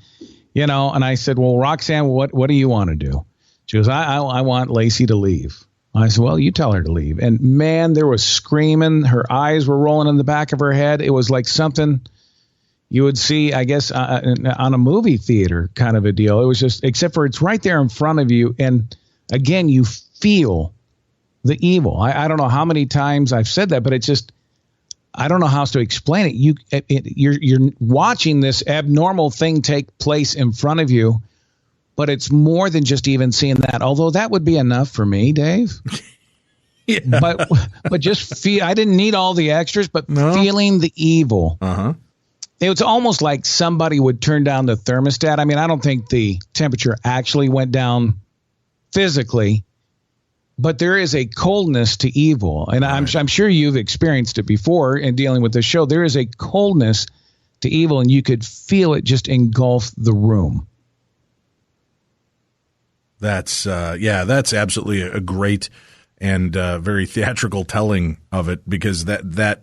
and I said, well, Roxanne, what do you want to do? She goes, I want Lacey to leave. I said, well, you tell her to leave. And man, there was screaming. Her eyes were rolling in the back of her head. It was like something you would see, I guess, on a movie theater kind of a deal. It was just, except for it's right there in front of you. And again, you feel the evil. I don't know how many times I've said that, but it's just, I don't know how else to explain it. You're watching this abnormal thing take place in front of you, but it's more than just even seeing that. Although that would be enough for me, Dave. Yeah. But just feel. I didn't need all the extras, but feeling the evil. It was almost like somebody would turn down the thermostat. I mean, I don't think the temperature actually went down physically, but there is a coldness to evil. And right. I'm sure you've experienced it before in dealing with the show. There is a coldness to evil, and you could feel it just engulf the room. That's absolutely a great and very theatrical telling of it, because that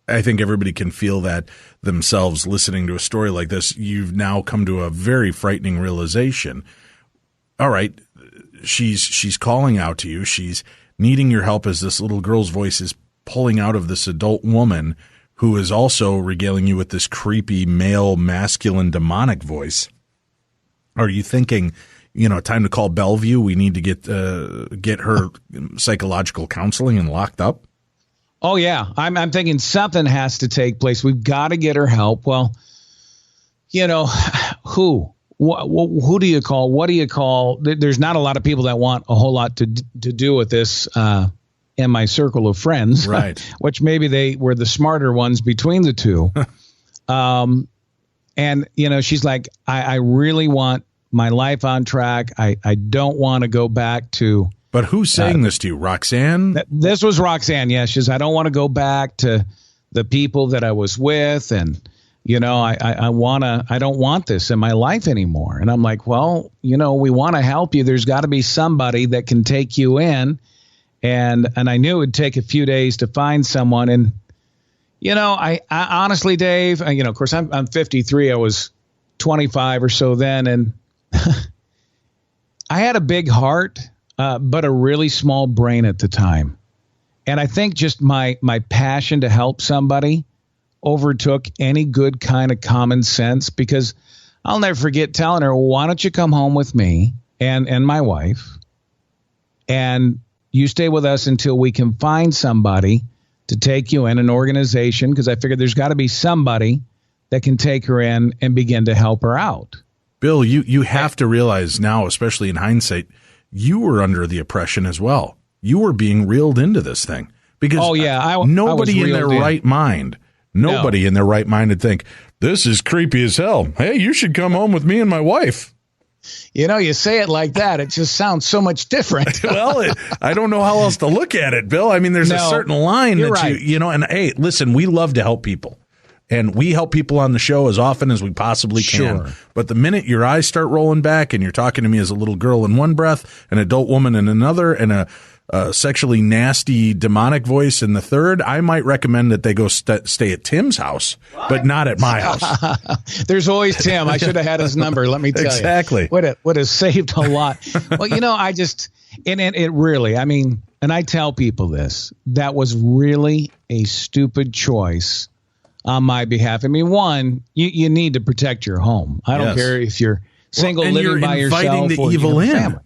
I think everybody can feel that themselves listening to a story like this. You've now come to a very frightening realization. All right, she's calling out to you. She's needing your help as this little girl's voice is pulling out of this adult woman who is also regaling you with this creepy male, masculine, demonic voice. Are you thinking, time to call Bellevue? We need to get her psychological counseling and locked up? Oh, yeah. I'm thinking something has to take place. We've got to get her help. Well, who? Who do you call? What do you call? There's not a lot of people that want a whole lot to do with this in my circle of friends, right? Which maybe they were the smarter ones between the two. And, she's like, I really want my life on track. I don't want to go back to. But who's saying this to you, Roxanne? This was Roxanne. Yes, she says, I don't want to go back to the people that I was with, and I don't want this in my life anymore. And I'm like, well, we want to help you. There's got to be somebody that can take you in, and I knew it would take a few days to find someone. And I honestly, Dave, of course, I'm 53. I was 25 or so then, and I had a big heart. But a really small brain at the time. And I think just my passion to help somebody overtook any good kind of common sense, because I'll never forget telling her, why don't you come home with me and my wife, and you stay with us until we can find somebody to take you in, an organization, because I figured there's got to be somebody that can take her in and begin to help her out. Bill, you have to realize now, especially in hindsight, you were under the oppression as well. You were being reeled into this thing because nobody in their right mind would think, this is creepy as hell. Hey, you should come home with me and my wife. You say it like that, it just sounds so much different. Well, I don't know how else to look at it, Bill. I mean, there's a certain line that right. and hey, listen, we love to help people. And we help people on the show as often as we possibly can. Sure. But the minute your eyes start rolling back and you're talking to me as a little girl in one breath, an adult woman in another, and a sexually nasty demonic voice in the third, I might recommend that they go stay at Tim's house, but not at my house. There's always Tim. I should have had his number. Let me tell you. Exactly. Would have saved a lot. Well, I just, and it really, I mean, and I tell people this, that was really a stupid choice on my behalf. I mean, one, you need to protect your home. I don't care if you're single, and living you're by yourself, the or evil in. family.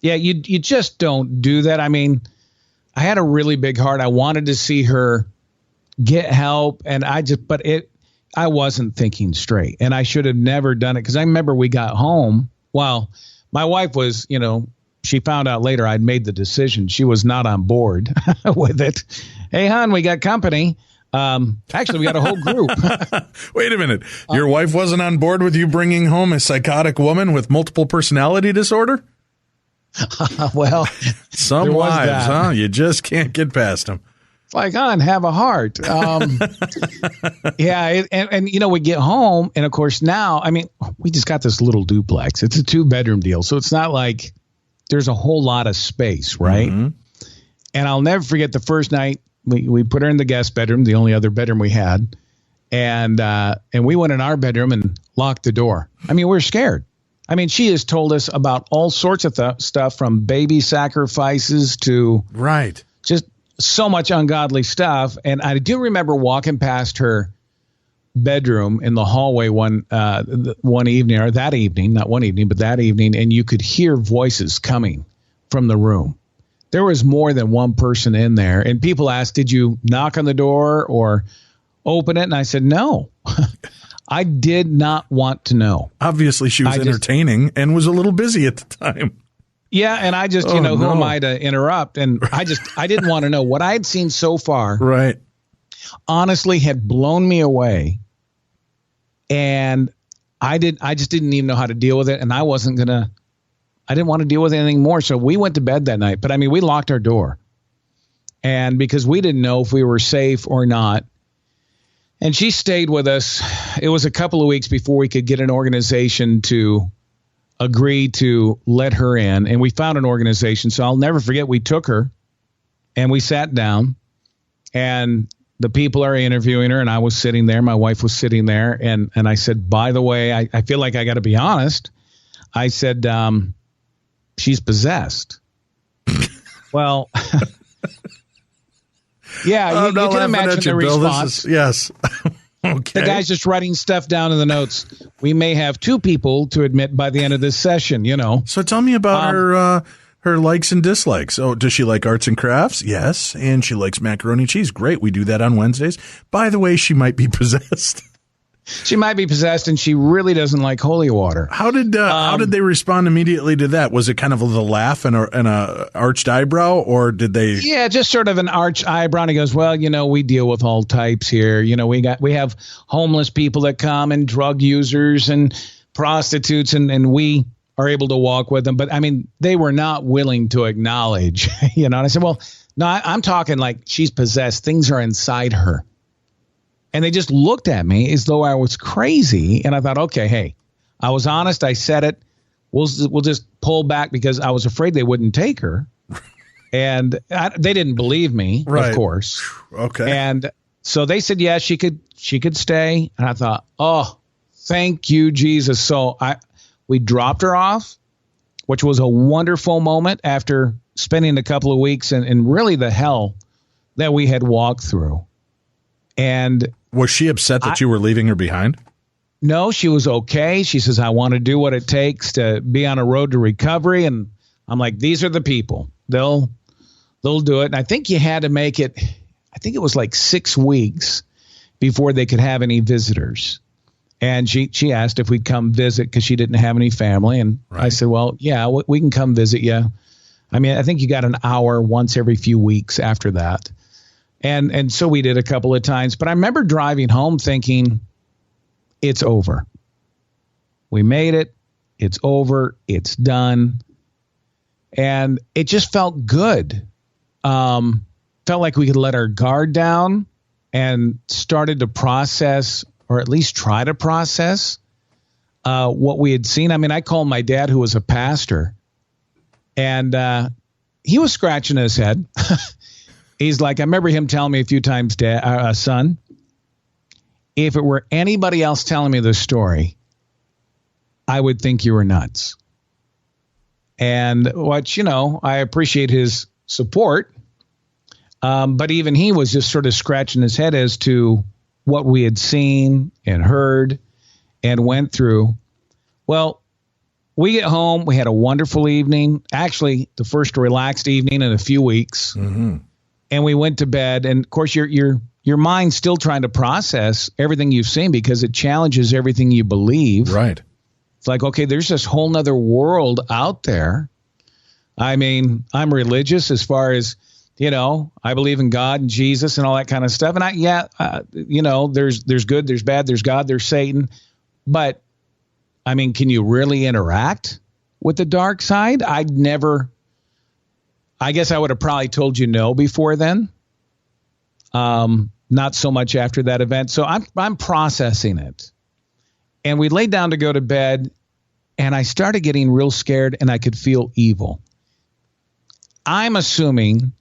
Yeah, you just don't do that. I mean, I had a really big heart. I wanted to see her get help, and I wasn't thinking straight, and I should have never done it, because I remember we got home. Well, my wife was, she found out later I'd made the decision. She was not on board with it. Hey, hon, we got company. Actually, we got a whole group. Wait a minute. Your wife wasn't on board with you bringing home a psychotic woman with multiple personality disorder? Well, some wives, huh? You just can't get past them. It's like, hon, have a heart. Yeah. And we get home, and of course now, I mean, we just got this little duplex. It's a 2-bedroom deal. So it's not like there's a whole lot of space, right? Mm-hmm. And I'll never forget the first night we put her in the guest bedroom, the only other bedroom we had. And we went in our bedroom and locked the door. I mean, we're scared. I mean, she has told us about all sorts of stuff, from baby sacrifices to just so much ungodly stuff. And I do remember walking past her bedroom in the hallway one evening, or that evening, not one evening, but that evening, and you could hear voices coming from the room. There was more than one person in there, and people asked, did you knock on the door or open it? And I said, no. I did not want to know. Obviously, she was entertaining and was a little busy at the time. Yeah, and I just, who am I to interrupt? And I didn't want to know. What I had seen so far, honestly, had blown me away. And I just didn't even know how to deal with it. And I didn't want to deal with anything more. So we went to bed that night. But I mean, we locked our door. And because we didn't know if we were safe or not. And she stayed with us. It was a couple of weeks before we could get an organization to agree to let her in. And we found an organization. So I'll never forget, we took her and we sat down, and the people are interviewing her, and I was sitting there. My wife was sitting there. And I said, by the way, I feel like I got to be honest. I said, she's possessed. Well, yeah, you can imagine the response. Yes. Okay. The guy's just writing stuff down in the notes. We may have 2 people to admit by the end of this session, So tell me about her likes and dislikes. Oh, does she like arts and crafts? Yes. And she likes macaroni and cheese. Great. We do that on Wednesdays. By the way, she might be possessed. She might be possessed, and she really doesn't like holy water. How did they respond immediately to that? Was it kind of a laugh and a arched eyebrow, or did they? Yeah, just sort of an arched eyebrow. And he goes, "Well, we deal with all types here. We have homeless people that come, and drug users and prostitutes, and we are able to walk with them. But I mean, they were not willing to acknowledge, And I said, well, no, I'm talking like she's possessed. Things are inside her. And they just looked at me as though I was crazy. And I thought, okay, hey, I was honest. I said it. We'll just pull back, because I was afraid they wouldn't take her. And they didn't believe me, of course. Okay. And so they said, yeah, she could stay. And I thought, oh, thank you, Jesus. So we dropped her off, which was a wonderful moment after spending a couple of weeks and really the hell that we had walked through. And was she upset that you were leaving her behind? No, she was okay. She says, I want to do what it takes to be on a road to recovery. And I'm like, these are the people. They'll do it. And I think you had to make it, I think it was like 6 weeks before they could have any visitors. And she asked if we'd come visit, because she didn't have any family. And I said, well, yeah, we can come visit you. I mean, I think you got an hour once every few weeks after that. And so we did a couple of times. But I remember driving home thinking, it's over. We made it. It's over. It's done. And it just felt good. Felt like we could let our guard down and started to process, or at least try to process, what we had seen. I mean, I called my dad, who was a pastor, and he was scratching his head. He's like, I remember him telling me a few times, Dad, son, if it were anybody else telling me this story, I would think you were nuts. And I appreciate his support. But even he was just sort of scratching his head as to what we had seen and heard and went through. Well, we get home. We had a wonderful evening. Actually, the first relaxed evening in a few weeks. Mm-hmm. And we went to bed. And of course, your mind's still trying to process everything you've seen because it challenges everything you believe. Right. It's like, okay, there's this whole nother world out there. I mean, I'm religious as far as, I believe in God and Jesus and all that kind of stuff. And there's good, there's bad, there's God, there's Satan. But I mean, can you really interact with the dark side? I guess I would have probably told you no before then. Not so much after that event. So I'm processing it. And we laid down to go to bed, and I started getting real scared, and I could feel evil. I'm assuming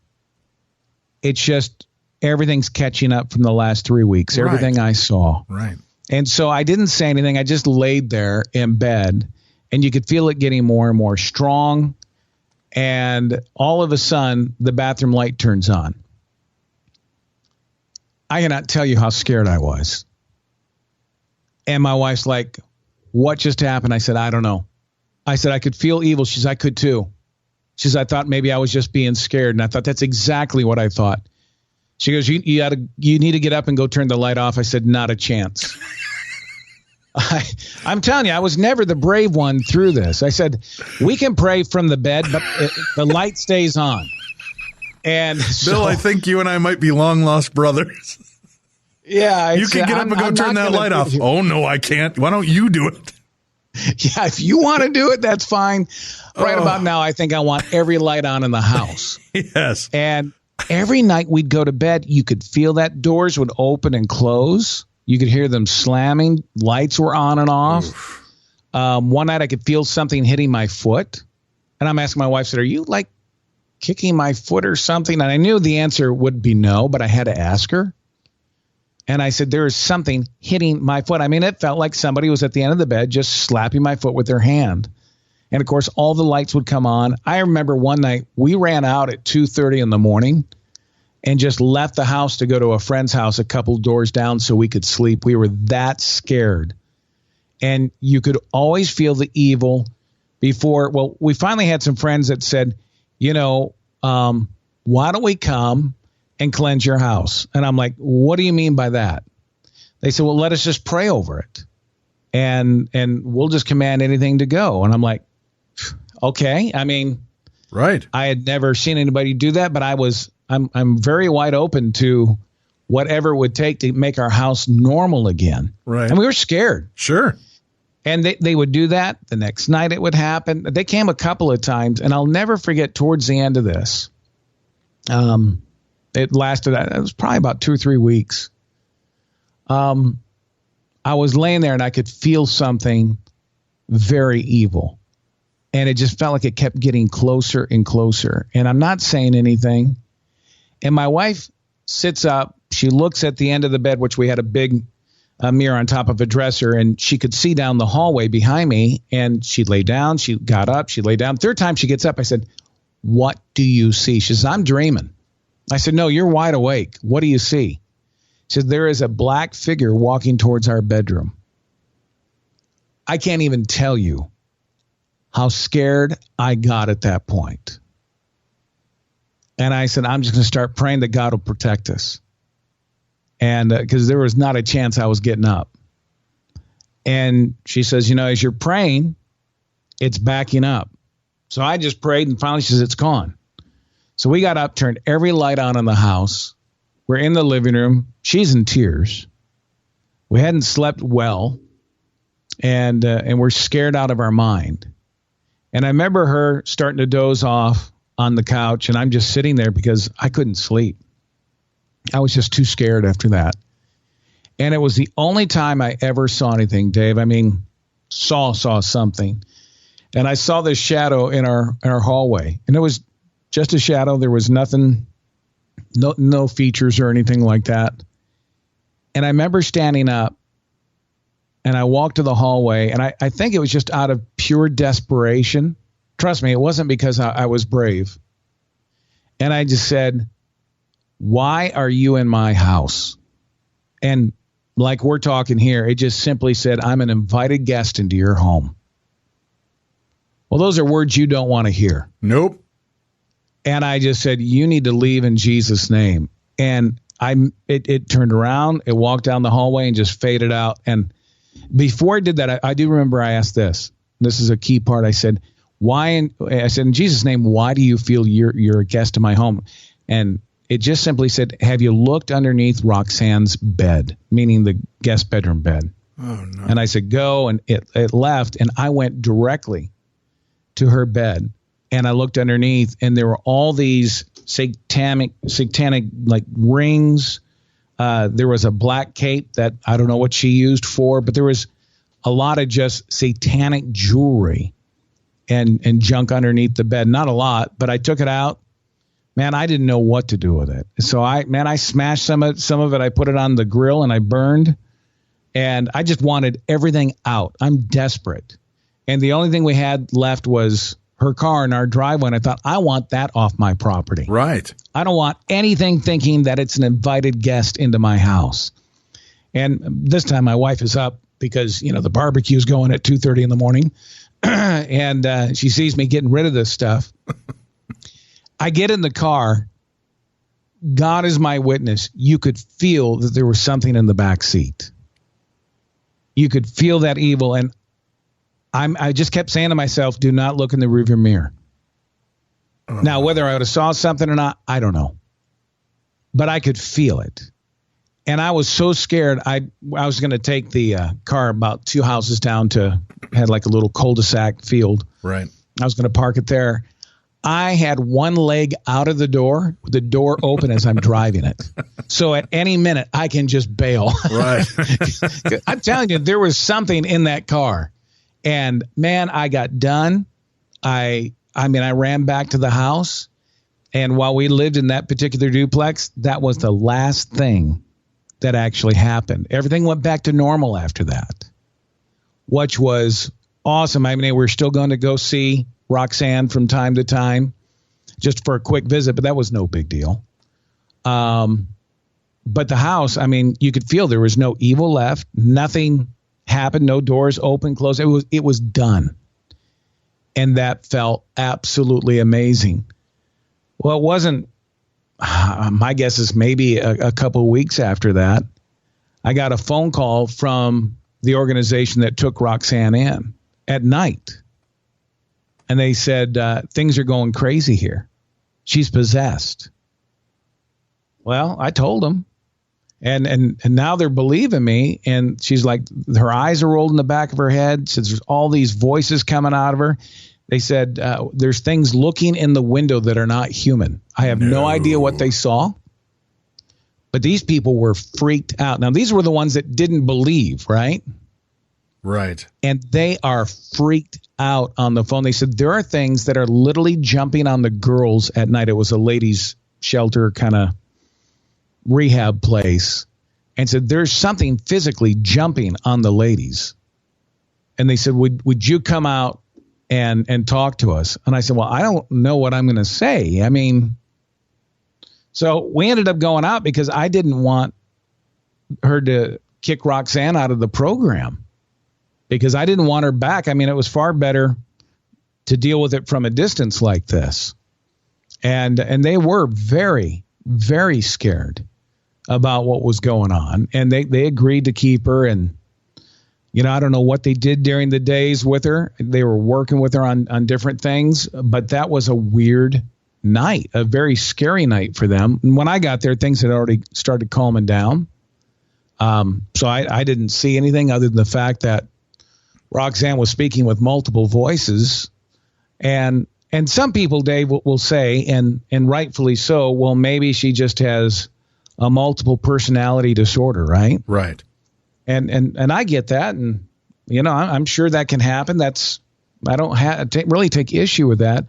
it's just everything's catching up from the last 3 weeks, everything I saw. Right. And so I didn't say anything. I just laid there in bed, and you could feel it getting more and more strong. And all of a sudden, the bathroom light turns on. I cannot tell you how scared I was. And my wife's like, what just happened? I said, I don't know. I said, I could feel evil. She said, I could too. She said, I thought maybe I was just being scared. And I thought, that's exactly what I thought. She goes, you need to get up and go turn the light off. I said, not a chance. I'm telling you, I was never the brave one through this. I said, we can pray from the bed, but the light stays on. And Bill, I think you and I might be long lost brothers. Yeah. You can get up and go turn that light off. Oh, no, I can't. Why don't you do it? Yeah, if you want to do it, that's fine. Right about now, I think I want every light on in the house. Yes. And every night we'd go to bed, you could feel that doors would open and close. You could hear them slamming. Lights were on and off. One night I could feel something hitting my foot. And I'm asking my wife, said, are you like kicking my foot or something? And I knew the answer would be no, but I had to ask her. And I said, there is something hitting my foot. I mean, it felt like somebody was at the end of the bed just slapping my foot with their hand. And, of course, all the lights would come on. I remember one night we ran out at 2:30 in the morning and just left the house to go to a friend's house a couple doors down so we could sleep. We were that scared. And you could always feel the evil before. Well, we finally had some friends that said, why don't we come and cleanse your house? And I'm like, what do you mean by that? They said, well, let us just pray over it. And we'll just command anything to go. And I'm like, okay. I mean, right. I had never seen anybody do that, but I'm very wide open to whatever it would take to make our house normal again. Right. And we were scared. Sure. And they would do that. The next night it would happen. They came a couple of times, and I'll never forget towards the end of this. It lasted, it was probably about 2 or 3 weeks. I was laying there and I could feel something very evil. And it just felt like it kept getting closer and closer. And I'm not saying anything. And my wife sits up. She looks at the end of the bed, which we had a big mirror on top of a dresser, and she could see down the hallway behind me. And she lay down. She got up. She lay down. Third time she gets up, I said, what do you see? She says, I'm dreaming. I said, no, you're wide awake. What do you see? She said, there is a black figure walking towards our bedroom. I can't even tell you how scared I got at that point. And I said, I'm just going to start praying that God will protect us. And because there was not a chance I was getting up. And she says, as you're praying, it's backing up. So I just prayed, and finally she says, it's gone. So we got up, turned every light on in the house. We're in the living room. She's in tears. We hadn't slept well, and we're scared out of our mind. And I remember her starting to doze off on the couch, and I'm just sitting there because I couldn't sleep. I was just too scared after that. And it was the only time I ever saw anything, Dave. I mean, saw something. And I saw this shadow in our hallway, and it was just a shadow. There was nothing, no features or anything like that. And I remember standing up, and I walked to the hallway, and I think it was just out of pure desperation. Trust me, it wasn't because I was brave. And I just said, why are you in my house? And like we're talking here, it just simply said, I'm an invited guest into your home. Well, those are words you don't want to hear. Nope. And I just said, you need to leave in Jesus' name. And it turned around, it walked down the hallway and just faded out. And before I did that, I do remember I asked this. This is a key part. I said, I said, in Jesus' name, why do you feel you're a guest in my home? And it just simply said, have you looked underneath Roxanne's bed, meaning the guest bedroom bed? Oh, no. And I said, go. And it left. And I went directly to her bed. And I looked underneath, and there were all these satanic like rings. There was a black cape that I don't know what she used for, but there was a lot of just satanic jewelry and junk underneath the bed. Not a lot, but I took it out. Man, I didn't know what to do with it. So I smashed some of it. I put it on the grill and I burned, and I just wanted everything out. I'm desperate. And the only thing we had left was her car in our driveway, and I thought, I want that off my property. Right. I don't want anything thinking that it's an invited guest into my house. And this time my wife is up because, the barbecue's going at 2:30 in the morning, and she sees me getting rid of this stuff. I get in the car. God is my witness. You could feel that there was something in the back seat. You could feel that evil, and I just kept saying to myself, do not look in the rearview mirror. Now, whether I would have saw something or not, I don't know. But I could feel it. And I was so scared, I was going to take the car about 2 houses down had like a little cul-de-sac field. Right. I was going to park it there. I had one leg out of the door, with the door open as I'm driving it. So at any minute, I can just bail. Right. I'm telling you, there was something in that car. And man, I got done. I ran back to the house, and while we lived in that particular duplex, that was the last thing that actually happened. Everything went back to normal after that, which was awesome. I mean, we're still going to go see Roxanne from time to time just for a quick visit, but that was no big deal. But the house, you could feel there was no evil left. Nothing happened. No doors open, closed. It was done. And that felt absolutely amazing. Well, it wasn't, my guess is maybe a couple of weeks after that, I got a phone call from the organization that took Roxanne in at night. And they said, things are going crazy here. She's possessed. Well, I told them. And now they're believing me. And she's like, her eyes are rolled in the back of her head. Says there's all these voices coming out of her. They said, there's things looking in the window that are not human. I have no idea what they saw. But these people were freaked out. Now, these were the ones that didn't believe, right? Right. And they are freaked out on the phone. They said there are things that are literally jumping on the girls at night. It was a ladies' shelter kind of rehab place, and said there's something physically jumping on the ladies. And they said, would you come out and talk to us? And I said, well, I don't know what I'm going to say. So we ended up going out because I didn't want her to kick Roxanne out of the program because I didn't want her back. It was far better to deal with it from a distance like this. And they were very, very scared about what was going on. And they agreed to keep her. And, I don't know what they did during the days with her. They were working with her on different things. But that was a weird night, a very scary night for them. And when I got there, things had already started calming down. So I didn't see anything other than the fact that Roxanne was speaking with multiple voices. And some people, Dave, will say, and rightfully so, well, maybe she just has a multiple personality disorder, right? Right. And I get that. And, I'm sure that can happen. I don't really take issue with that.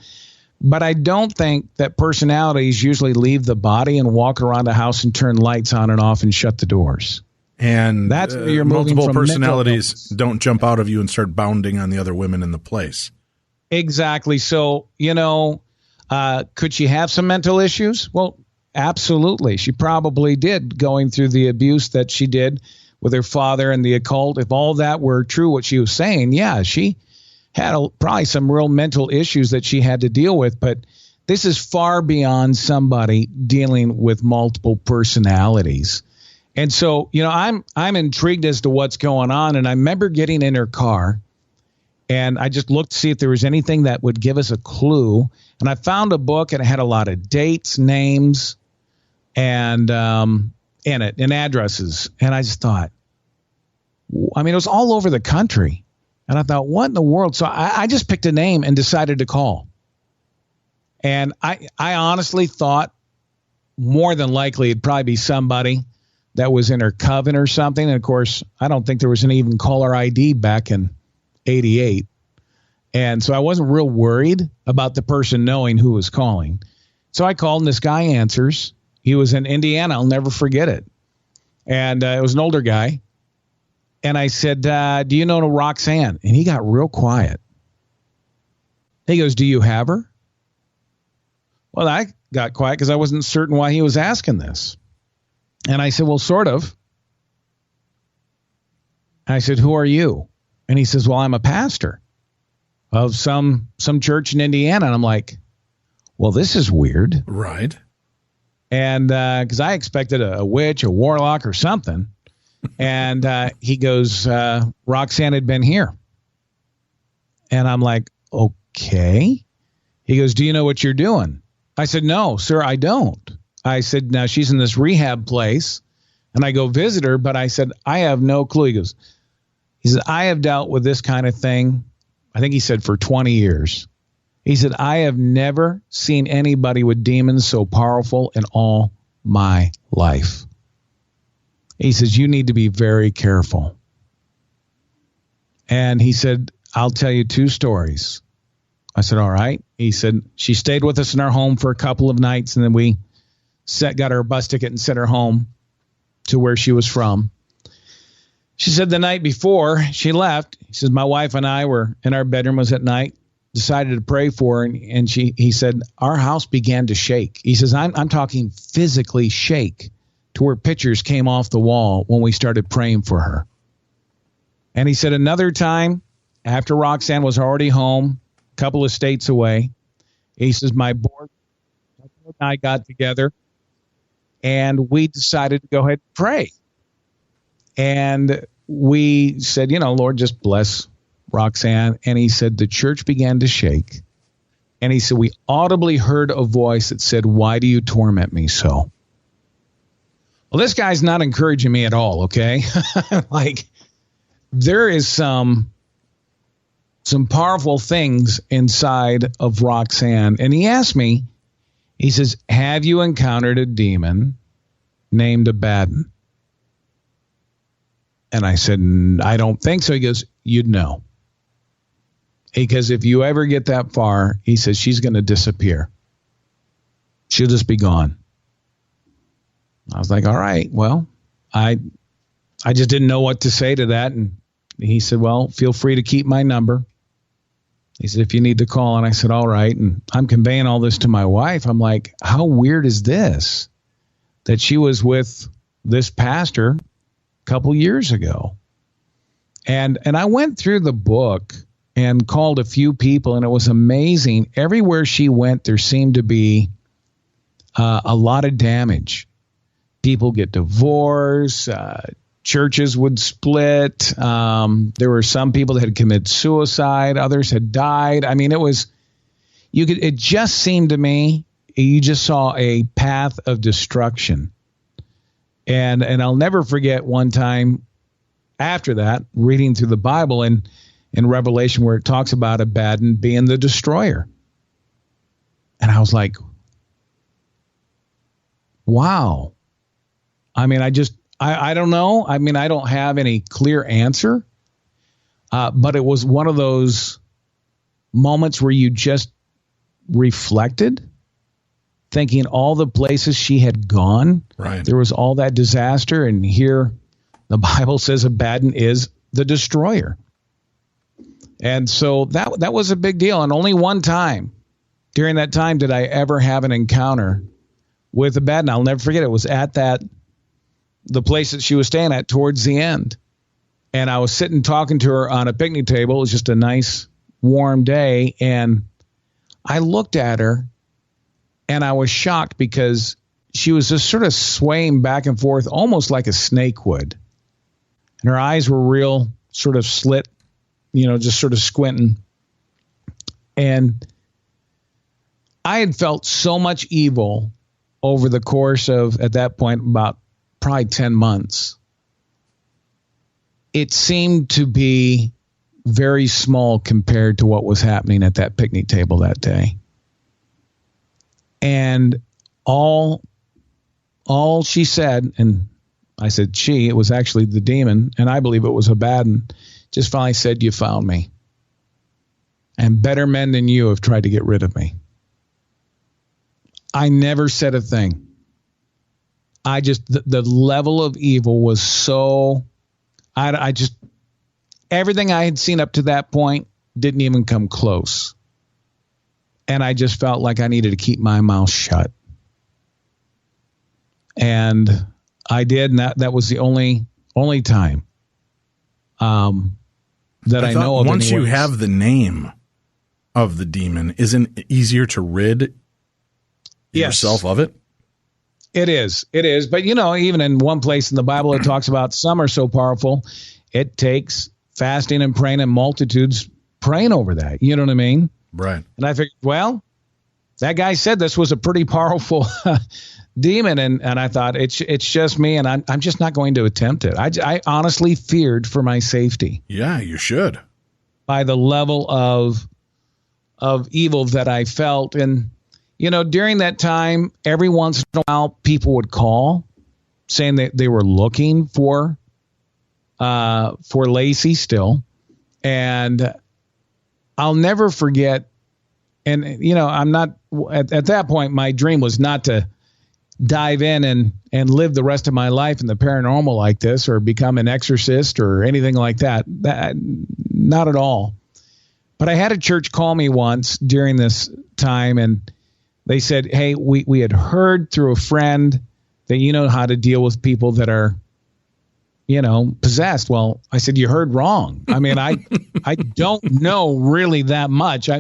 But I don't think that personalities usually leave the body and walk around the house and turn lights on and off and shut the doors. And that's where you're moving multiple from personalities don't jump out of you and start bounding on the other women in the place. Exactly. So, Could she have some mental issues? Well, absolutely. She probably did, going through the abuse that she did with her father and the occult. If all that were true, what she was saying, yeah, she had probably some real mental issues that she had to deal with. But this is far beyond somebody dealing with multiple personalities. And so, I'm intrigued as to what's going on. And I remember getting in her car, and I just looked to see if there was anything that would give us a clue. And I found a book, and it had a lot of dates, names, and in it, and addresses. And I just thought, it was all over the country. And I thought, what in the world? So I just picked a name and decided to call. And I honestly thought more than likely it'd probably be somebody that was in her coven or something. And of course, I don't think there was an even caller ID back in 88. And so I wasn't real worried about the person knowing who was calling. So I called, and this guy answers. He was in Indiana. I'll never forget it. And it was an older guy. And I said, do you know Roxanne? And he got real quiet. He goes, do you have her? Well, I got quiet because I wasn't certain why he was asking this. And I said, well, sort of. I said, who are you? And he says, well, I'm a pastor of some church in Indiana. And I'm like, well, this is weird. Right. And because I expected a witch, a warlock, or something. And he goes, Roxanne had been here. And I'm like, okay. He goes, do you know what you're doing? I said, no, sir, I don't. I said, now she's in this rehab place, and I go visit her, but I said, I have no clue. He said, I have dealt with this kind of thing, I think he said, for 20 years. He said, I have never seen anybody with demons so powerful in all my life. He says, you need to be very careful. And he said, I'll tell you 2 stories. I said, all right. He said, she stayed with us in our home for a couple of nights, and then we got her a bus ticket and sent her home to where she was from. She said the night before she left, he says, my wife and I were in our bedroom at night, decided to pray for her, and he said, our house began to shake. He says, I'm talking physically shake to where pictures came off the wall when we started praying for her. And he said another time, after Roxanne was already home, a couple of states away, he says, my board and I got together, and we decided to go ahead and pray. And we said, Lord, just bless Roxanne. And he said, the church began to shake. And he said, we audibly heard a voice that said, why do you torment me so? Well, this guy's not encouraging me at all, okay? Like, there is some powerful things inside of Roxanne. And he asked me, he says, have you encountered a demon named Abaddon? And I said, I don't think so. He goes, you'd know. Because if you ever get that far, he says, she's going to disappear. She'll just be gone. I was like, all right, well, I just didn't know what to say to that. And he said, well, feel free to keep my number. He said, if you need to call. And I said, all right. And I'm conveying all this to my wife. I'm like, how weird is this? That she was with this pastor a couple years ago. And I went through the book and called a few people, and it was amazing. Everywhere she went, there seemed to be a lot of damage. People get divorced. Churches would split. There were some people that had committed suicide. Others had died. I mean, it just seemed to me, you just saw a path of destruction. And I'll never forget one time after that, reading through the Bible and in Revelation where it talks about Abaddon being the destroyer. And I was like, wow. I mean, I don't know. I mean, I don't have any clear answer, but it was one of those moments where you just reflected, thinking all the places she had gone. Right. There was all that disaster, and here the Bible says Abaddon is the destroyer. And so that was a big deal. And only one time during that time did I ever have an encounter with a bad. And I'll never forget, it was at the place that she was staying at towards the end. And I was sitting talking to her on a picnic table. It was just a nice warm day. And I looked at her and I was shocked because she was just sort of swaying back and forth, almost like a snake would. And her eyes were real sort of slit, just sort of squinting. And I had felt so much evil over the course of, at that point, about probably 10 months. It seemed to be very small compared to what was happening at that picnic table that day. And all she said, and I said she, it was actually the demon, and I believe it was Abaddon, just finally said, "You found me. And better men than you have tried to get rid of me." I never said a thing. I just, the level of evil was so, I just, everything I had seen up to that point didn't even come close. And I just felt like I needed to keep my mouth shut. And I did, and that was the only time that I know of. Once you have the name of the demon, isn't it easier to rid yourself of it? It is. But, even in one place in the Bible, it talks about some are so powerful, it takes fasting and praying and multitudes praying over that. You know what I mean? Right. And I figured, well, that guy said this was a pretty powerful demon. And I thought, it's just me, and I'm just not going to attempt it. I honestly feared for my safety. Yeah, you should. By the level of evil that I felt. And, during that time, every once in a while, people would call saying that they were looking for Lacey still. And I'll never forget. And, I'm not at that point, my dream was not to dive in and live the rest of my life in the paranormal like this, or become an exorcist or anything like that. Not at all. But I had a church call me once during this time, and they said, "Hey, we had heard through a friend that you know how to deal with people that are, possessed." Well, I said, "You heard wrong. I mean, I don't know really that much.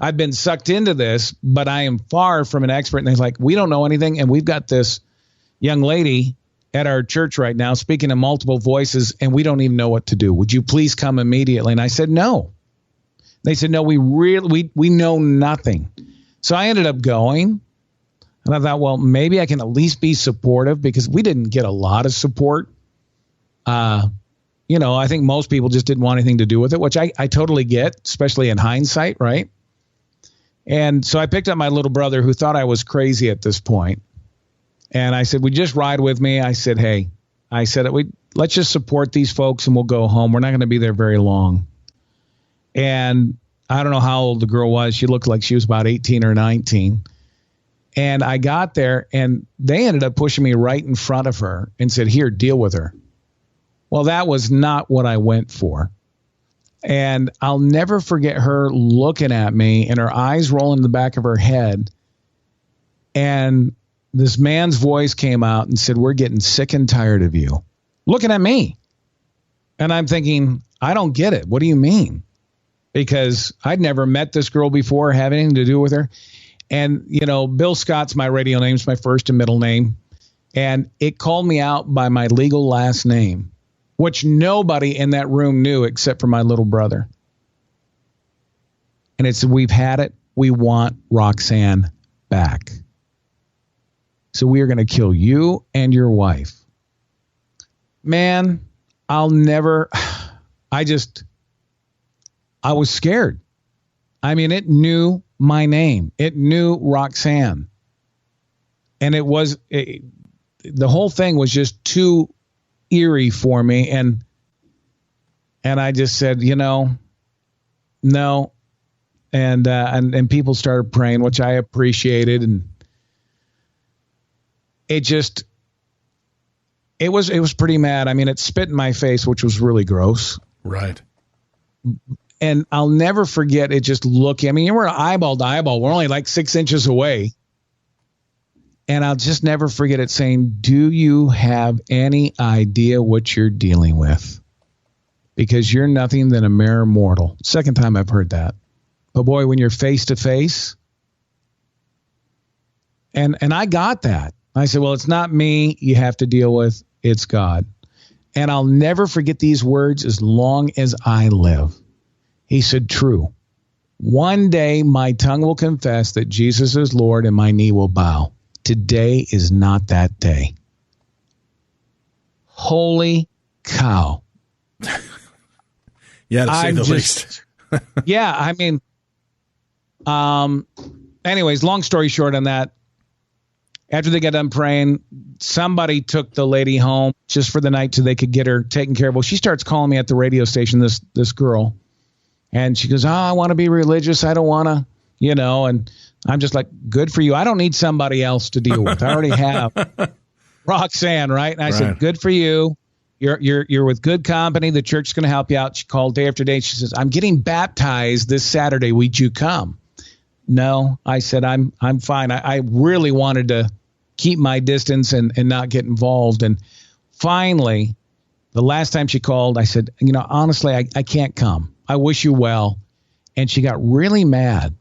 I've been sucked into this, but I am far from an expert." And they're like, "We don't know anything, and we've got this young lady at our church right now speaking in multiple voices, and we don't even know what to do. Would you please come immediately?" And I said, "No." They said, "No, we know nothing." So I ended up going, and I thought, well, maybe I can at least be supportive, because we didn't get a lot of support. I think most people just didn't want anything to do with it, which I totally get, especially in hindsight, right? And so I picked up my little brother, who thought I was crazy at this point. And I said, "Would you just ride with me?" I said, let's just support these folks and we'll go home. We're not going to be there very long. And I don't know how old the girl was. She looked like she was about 18 or 19. And I got there, and they ended up pushing me right in front of her and said, "Here, deal with her." Well, that was not what I went for. And I'll never forget her looking at me and her eyes rolling in the back of her head. And this man's voice came out and said, "We're getting sick and tired of you." Looking at me. And I'm thinking, I don't get it. What do you mean? Because I'd never met this girl before, have anything to do with her. And, Bill Scott's my radio name. It's my first and middle name. And it called me out by my legal last name, which nobody in that room knew except for my little brother. And it said, "We've had it. We want Roxanne back. So we are going to kill you and your wife." Man, I was scared. I mean, it knew my name. It knew Roxanne. And the whole thing was just too eerie for me. And I just said, no. And people started praying, which I appreciated. And it was pretty mad. I mean, it spit in my face, which was really gross. Right. And I'll never forget it just looking. I mean, we're eyeball to eyeball. We're only like 6 inches away. And I'll just never forget it saying, do you have any idea what you're dealing with? Because you're nothing than a mere mortal. Second time I've heard that. But boy, when you're face to face, and I got that. I said, well, it's not me you have to deal with. It's God. And I'll never forget these words as long as I live. He said, true. One day my tongue will confess that Jesus is Lord and my knee will bow. Today is not that day. Holy cow. Yeah, to say the least. Yeah, I mean, anyways, long story short on that, after they got done praying, somebody took the lady home just for the night so they could get her taken care of. Well, she starts calling me at the radio station, this girl, and she goes, I want to be religious. I don't want to, and I'm just like, good for you. I don't need somebody else to deal with. I already have Roxanne, right? And I said, good for you. You're with good company. The church is going to help you out. She called day after day. She says, I'm getting baptized this Saturday. Would you come? No, I said, I'm fine. I really wanted to keep my distance and not get involved. And finally, the last time she called, I said, honestly, I can't come. I wish you well. And she got really mad.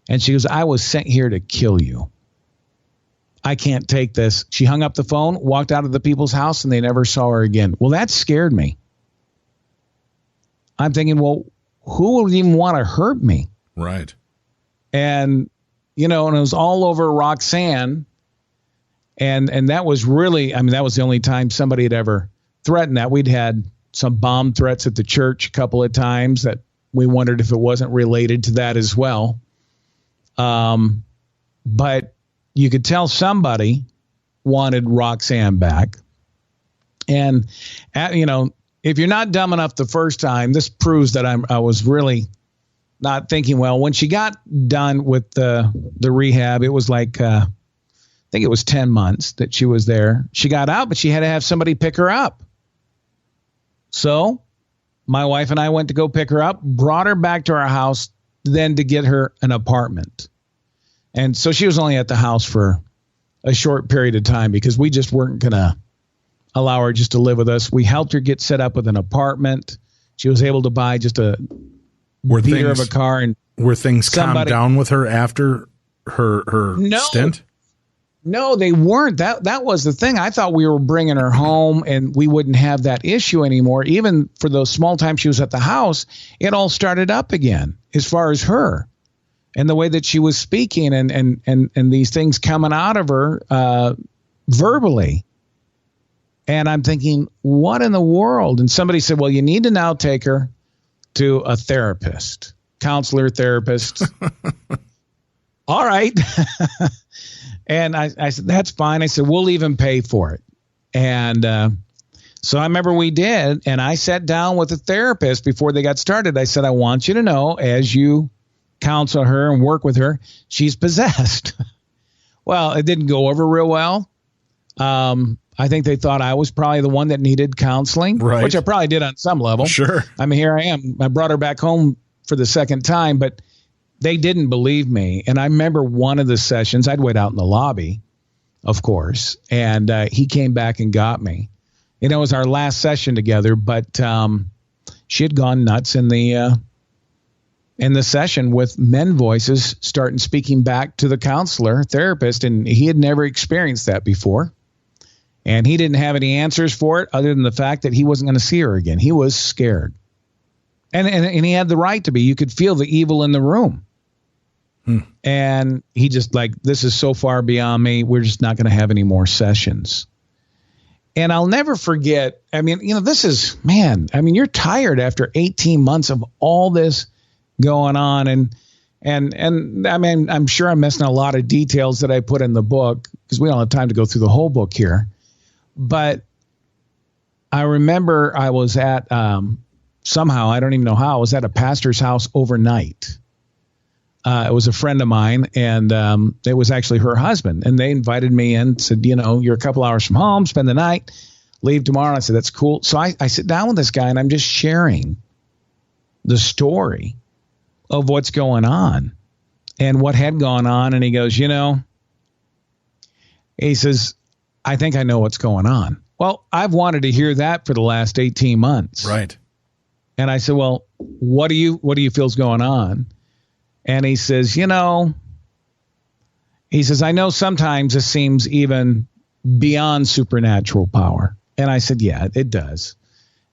And she goes, I was sent here to kill you. I can't take this. She hung up the phone, walked out of the people's house, and they never saw her again. Well, that scared me. I'm thinking, well, who would even want to hurt me? Right. And, and it was all over Roxanne. And that was really, that was the only time somebody had ever threatened that. We'd had some bomb threats at the church a couple of times that we wondered if it wasn't related to that as well. But you could tell somebody wanted Roxanne back. And, if you're not dumb enough the first time, this proves that I was really not thinking well. When she got done with the rehab, it was like, I think it was 10 months that she was there. She got out, but she had to have somebody pick her up. So my wife and I went to go pick her up, brought her back to our house, then to get her an apartment. And so she was only at the house for a short period of time because we just weren't going to allow her just to live with us. We helped her get set up with an apartment. She was able to buy just a beater of a car. And were things calmed down with her after her stint? No, they weren't. That was the thing. I thought we were bringing her home and we wouldn't have that issue anymore. Even for those small times she was at the house, it all started up again as far as her. And the way that she was speaking and these things coming out of her verbally. And I'm thinking, what in the world? And somebody said, well, you need to now take her to a therapist, counselor, therapist. All right. And I said, that's fine. I said, we'll even pay for it. And so I remember we did. And I sat down with a therapist before they got started. I said, I want you to know, as you counsel her and work with her, she's possessed. Well, it didn't go over real well. I think they thought I was probably the one that needed counseling, right, which I probably did on some level. Sure. I mean, here I am. I brought her back home for the second time, but they didn't believe me. And I remember one of the sessions, I'd wait out in the lobby, of course, and he came back and got me. It was our last session together, but she had gone nuts in the session with men voices starting speaking back to the counselor, therapist, and he had never experienced that before. And he didn't have any answers for it other than the fact that he wasn't going to see her again. He was scared. And he had the right to be. You could feel the evil in the room. And he just this is so far beyond me. We're just not going to have any more sessions. And I'll never forget. I mean, this is, man, I mean, you're tired after 18 months of all this going on. And I mean, I'm sure I'm missing a lot of details that I put in the book because we don't have time to go through the whole book here. But I remember I was at, somehow, I don't even know how, I was at a pastor's house overnight. It was a friend of mine, and it was actually her husband. And they invited me in, said, you're a couple hours from home, spend the night, leave tomorrow. I said, that's cool. So I sit down with this guy, and I'm just sharing the story of what's going on and what had gone on. And he goes, he says, I think I know what's going on. Well, I've wanted to hear that for the last 18 months. Right. And I said, well, what do you feel's going on? And he says, he says, I know sometimes this seems even beyond supernatural power. And I said, yeah, it does.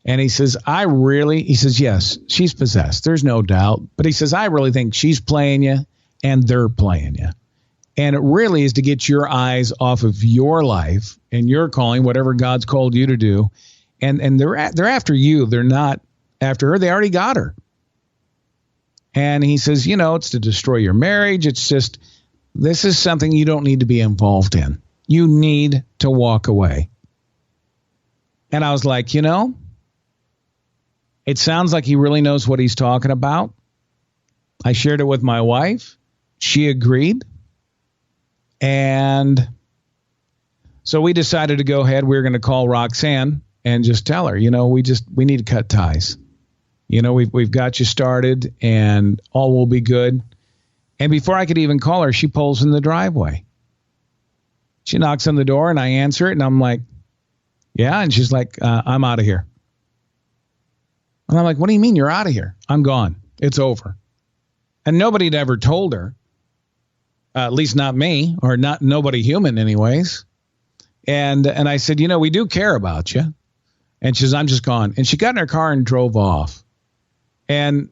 And he says, he says, yes, she's possessed. There's no doubt. But he says, I really think she's playing you and they're playing you. And it really is to get your eyes off of your life and your calling, whatever God's called you to do. And they're after you. They're not after her. They already got her. And he says, it's to destroy your marriage. It's just, this is something you don't need to be involved in. You need to walk away. And I was like, it sounds like he really knows what he's talking about. I shared it with my wife. She agreed. And so we decided to go ahead. We were going to call Roxanne and just tell her, we need to cut ties. We've got you started and all will be good. And before I could even call her, she pulls in the driveway. She knocks on the door and I answer it and I'm like, yeah. And she's like, I'm out of here. And I'm like, what do you mean you're out of here? I'm gone. It's over. And nobody had ever told her, at least not me or not nobody human anyways. And I said, we do care about you. And she says, I'm just gone. And she got in her car and drove off. And,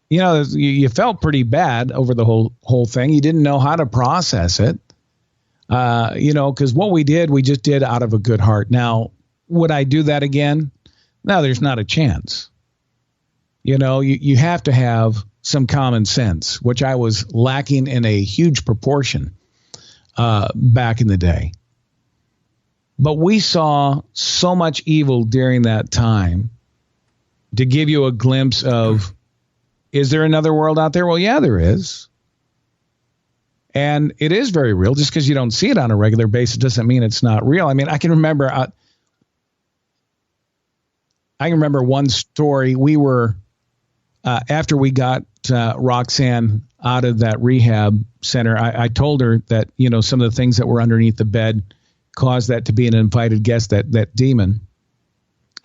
you felt pretty bad over the whole thing. You didn't know how to process it. Because what we just did out of a good heart. Now, would I do that again? No, there's not a chance. You have to have some common sense, which I was lacking in a huge proportion back in the day. But we saw so much evil during that time to give you a glimpse of, is there another world out there? Well, yeah, there is. And it is very real. Just because you don't see it on a regular basis doesn't mean it's not real. I mean, I can remember one story. We were, after we got Roxanne out of that rehab center, I told her that, some of the things that were underneath the bed caused that to be an invited guest, that demon.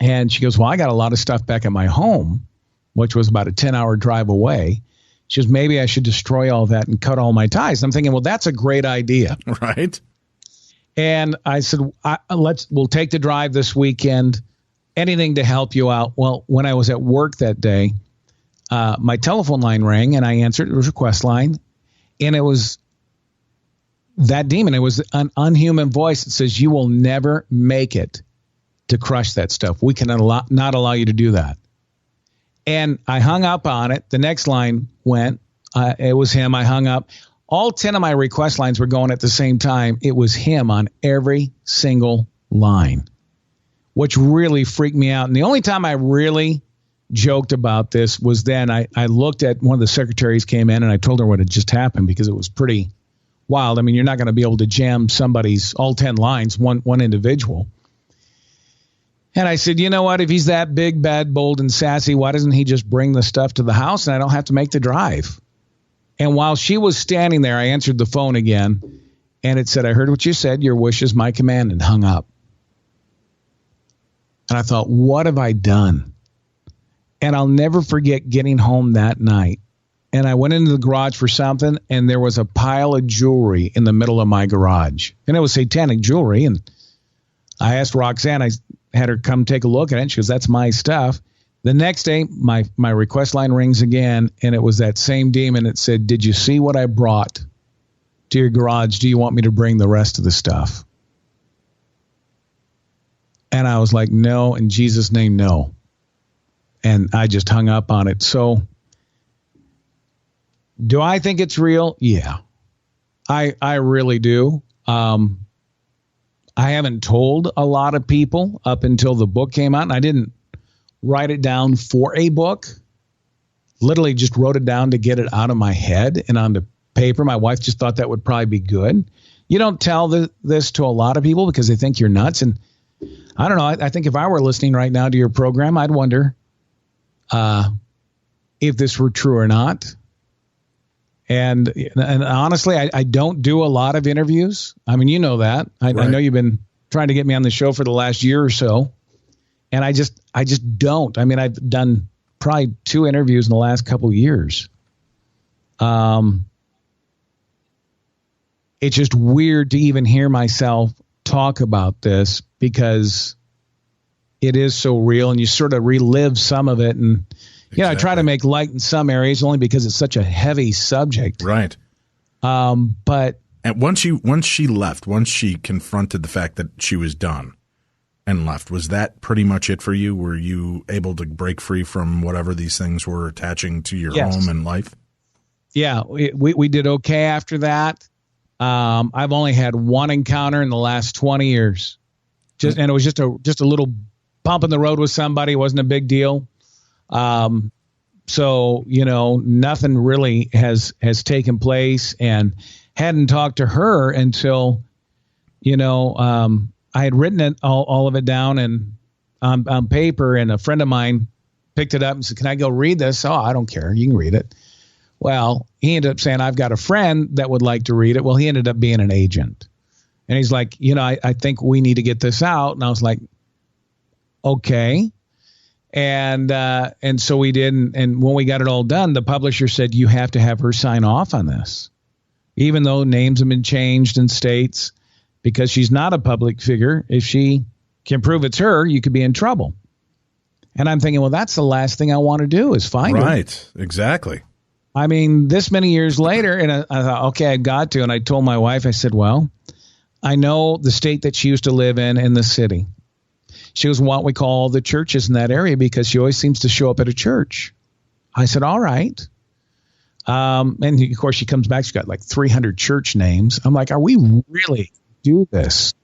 And she goes, well, I got a lot of stuff back at my home, which was about a 10-hour drive away. She goes, maybe I should destroy all that and cut all my ties. I'm thinking, well, that's a great idea. Right. And I said, we'll take the drive this weekend. Anything to help you out. Well, when I was at work that day, my telephone line rang and I answered. It was a request line. And it was that demon. It was an unhuman voice that says, you will never make it to crush that stuff. We can not allow you to do that. And I hung up on it. The next line went. It was him. I hung up. All 10 of my request lines were going at the same time. It was him on every single line, which really freaked me out. And the only time I really joked about this was then I looked at one of the secretaries came in and I told her what had just happened because it was pretty wild. I mean, you're not going to be able to jam somebody's all 10 lines, one individual. And I said, you know what? If he's that big, bad, bold, and sassy, why doesn't he just bring the stuff to the house and I don't have to make the drive? And while she was standing there, I answered the phone again, and it said, I heard what you said. Your wish is my command, and hung up. And I thought, what have I done? And I'll never forget getting home that night. And I went into the garage for something, and there was a pile of jewelry in the middle of my garage. And it was satanic jewelry. And I asked Roxanne, I had her come take a look at it. She goes, that's my stuff. The next day, my request line rings again, and it was that same demon that said, did you see what I brought to your garage? Do you want me to bring the rest of the stuff? And I was like, no, in Jesus' name, no. And I just hung up on it. So do I think it's real? Yeah, I really do. I haven't told a lot of people up until the book came out, and I didn't write it down for a book. Literally just wrote it down to get it out of my head and onto paper. My wife just thought that would probably be good. You don't tell this to a lot of people because they think you're nuts. And I don't know. I think if I were listening right now to your program, I'd wonder, if this were true or not. And honestly, I don't do a lot of interviews. I mean, you know that. I know you've been trying to get me on the show for the last year or so. And I just don't. I mean, I've done probably 2 interviews in the last couple of years. It's just weird to even hear myself talk about this because it is so real, and you sort of relive some of it. And, I try to make light in some areas only because it's such a heavy subject. Right. But and once she left, once she confronted the fact that she was done and left, was that pretty much it for you? Were you able to break free from whatever these things were attaching to your home and life? Yeah, we did okay after that. I've only had one encounter in the last 20 years. And it was just a little bump in the road with somebody. It wasn't a big deal. So, nothing really has taken place, and hadn't talked to her until, I had written it all of it down and on paper, and a friend of mine picked it up and said, "Can I go read this?" "Oh, I don't care. You can read it." Well, he ended up saying, "I've got a friend that would like to read it." Well, he ended up being an agent, and he's like, I think we need to get this out. And I was like, okay. And so we did. And when we got it all done, the publisher said, "You have to have her sign off on this, even though names have been changed in states, because she's not a public figure. If she can prove it's her, you could be in trouble." And I'm thinking, well, that's the last thing I want to do is find her. Right. Exactly. I mean, this many years later, and I thought, okay, I got to. And I told my wife, I said, well, I know the state that she used to live in the city. She was what we call the churches in that area because she always seems to show up at a church. I said, all right. And of course, she comes back. She's got like 300 church names. I'm like, are we really do this?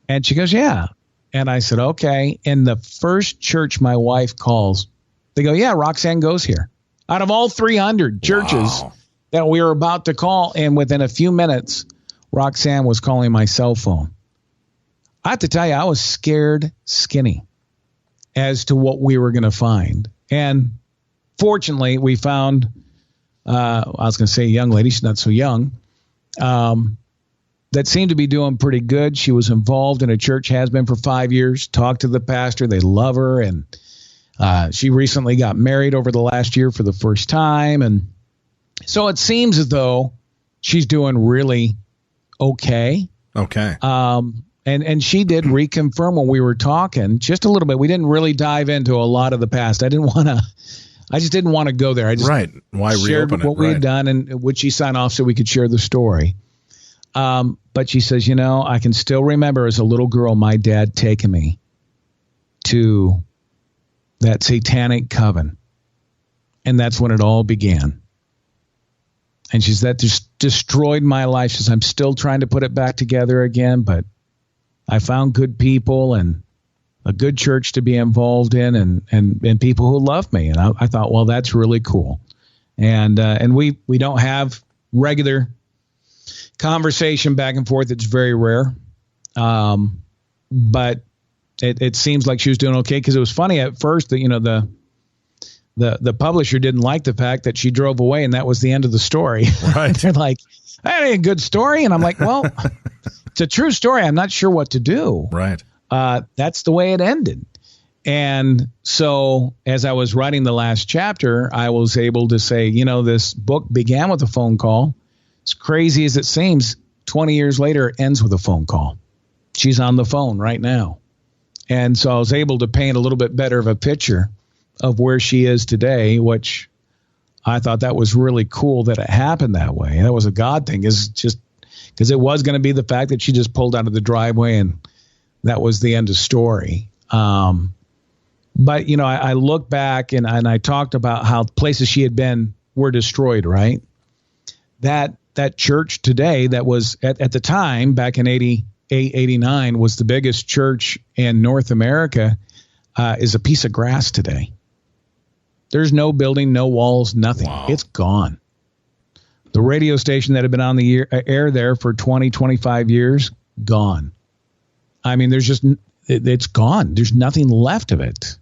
And she goes, yeah. And I said, okay. And the first church my wife calls, they go, yeah, Roxanne goes here. Out of all 300 churches that we were about to call, and within a few minutes, Roxanne was calling my cell phone. I have to tell you, I was scared skinny as to what we were going to find. And fortunately, we found, I was going to say a young lady, she's not so young, that seemed to be doing pretty good. She was involved in a church, has been for 5 years, talked to the pastor. They love her. And she recently got married over the last year for the first time. And so it seems as though she's doing really okay. Okay. And she did reconfirm when we were talking just a little bit. We didn't really dive into a lot of the past. I just didn't want to go there. I just why shared reopen it? What we had done, and would she sign off so we could share the story. But she says, I can still remember as a little girl, my dad taking me to that satanic coven. And that's when it all began. And she said, that just destroyed my life. She says, I'm still trying to put it back together again, but I found good people and a good church to be involved in and people who love me. And I thought, well, that's really cool. And we don't have regular conversation back and forth. It's very rare. But it seems like she was doing okay, because it was funny at first that, the publisher didn't like the fact that she drove away, and that was the end of the story. Right. They're like, that ain't a good story. And I'm like, well, it's a true story. I'm not sure what to do. Right. That's the way it ended. And so as I was writing the last chapter, I was able to say, this book began with a phone call. As crazy as it seems, 20 years later, it ends with a phone call. She's on the phone right now. And so I was able to paint a little bit better of a picture of where she is today, which I thought that was really cool that it happened that way. That was a God thing, is just because it was going to be the fact that she just pulled out of the driveway and that was the end of story. But, I look back and I talked about how places she had been were destroyed, right? That church today that was at the time back in 89 was the biggest church in North America, is a piece of grass today. There's no building, no walls, nothing. Wow. It's gone. The radio station that had been on the air there for 20, 25 years, gone. I mean, it's gone. There's nothing left of it.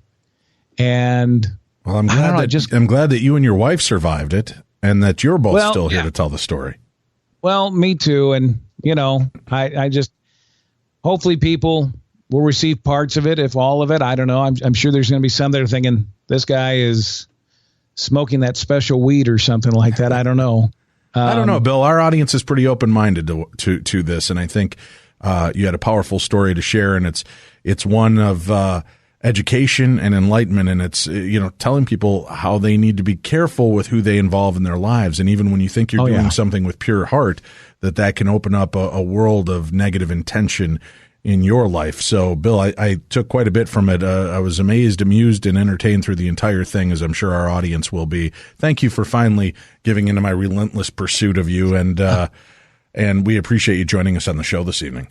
And Well, I'm glad that you and your wife survived it, and that you're both still here to tell the story. Well, me too, and I just hopefully people will receive parts of it, if all of it. I don't know. I'm sure there's going to be some that are thinking this guy is smoking that special weed or something like that. I don't know. I don't know, Bill. Our audience is pretty open-minded to this, and I think you had a powerful story to share, and it's one of education and enlightenment, and it's telling people how they need to be careful with who they involve in their lives, and even when you think you're doing something with pure heart, that can open up a world of negative intention in your life. So, Bill, I took quite a bit from it. I was amazed, amused, and entertained through the entire thing, as I'm sure our audience will be. Thank you for finally giving into my relentless pursuit of you, and we appreciate you joining us on the show this evening.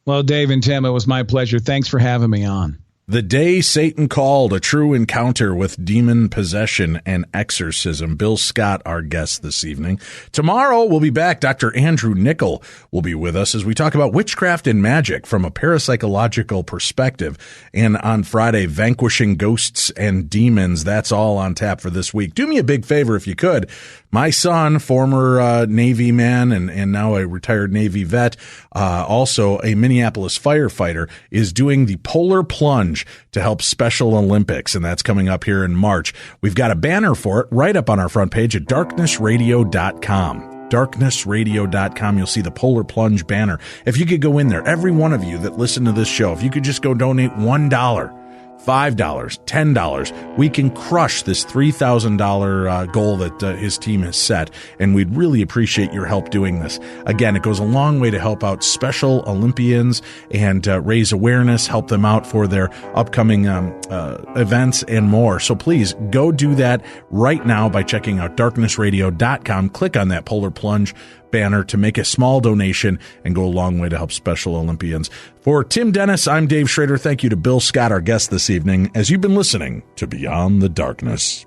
Well, Dave and Tim, it was my pleasure. Thanks for having me on. The Day Satan Called, a true encounter with demon possession and exorcism. Bill Scott, our guest this evening. Tomorrow, we'll be back. Dr. Andrew Nickel will be with us as we talk about witchcraft and magic from a parapsychological perspective. And on Friday, vanquishing ghosts and demons. That's all on tap for this week. Do me a big favor if you could. My son, former Navy man and now a retired Navy vet, also a Minneapolis firefighter, is doing the Polar Plunge to help Special Olympics, and that's coming up here in March. We've got a banner for it right up on our front page at darknessradio.com. darknessradio.com. You'll see the Polar Plunge banner. If you could go in there, every one of you that listen to this show, if you could just go donate $1, $5, $10, we can crush this $3,000 goal that his team has set, and we'd really appreciate your help doing this. Again, it goes a long way to help out Special Olympians and raise awareness, help them out for their upcoming events and more. So please go do that right now by checking out darknessradio.com. Click on that Polar Plunge banner to make a small donation and go a long way to help Special Olympians. For Tim Dennis, I'm Dave Schrader. Thank you to Bill Scott, our guest this evening, as you've been listening to Beyond the Darkness.